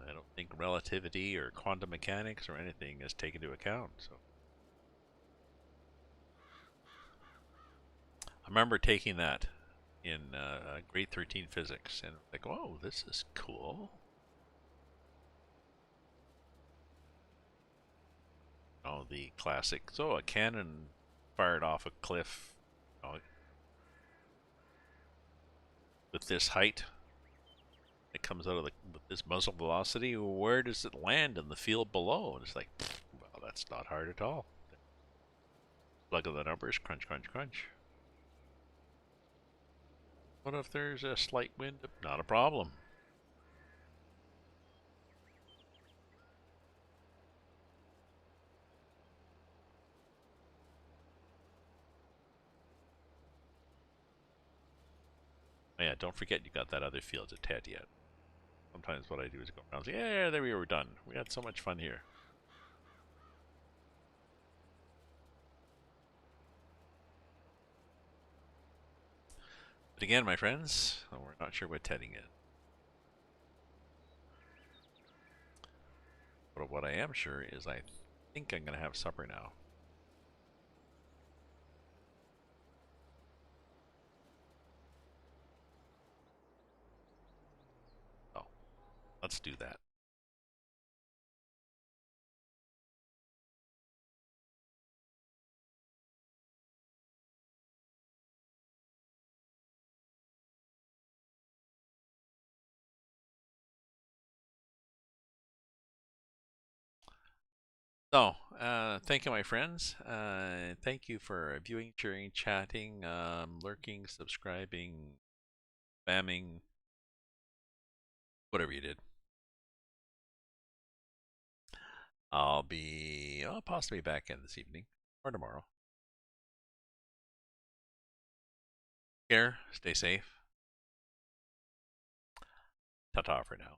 I don't think relativity or quantum mechanics or anything is taken into account. So I remember taking that in grade 13 physics, and like, oh, this is cool. Oh, the classic. So a cannon fired off a cliff, you know, with this height. It comes out of with this muzzle velocity. Where does it land in the field below? And it's like, well, that's not hard at all. Plug in the numbers, crunch, crunch, crunch. What if there's a slight wind? Not a problem. Oh, yeah, don't forget you got that other field to test yet. Sometimes what I do is go around and say, yeah, there we were done. We had so much fun here. But again, my friends, we're not sure what tedding is. But what I am sure is I think I'm going to have supper now. So, let's do that. So, thank you, my friends. Thank you for viewing, cheering, chatting, lurking, subscribing, spamming, whatever you did. I'll possibly back in this evening or tomorrow. Care, stay safe. Ta-ta for now.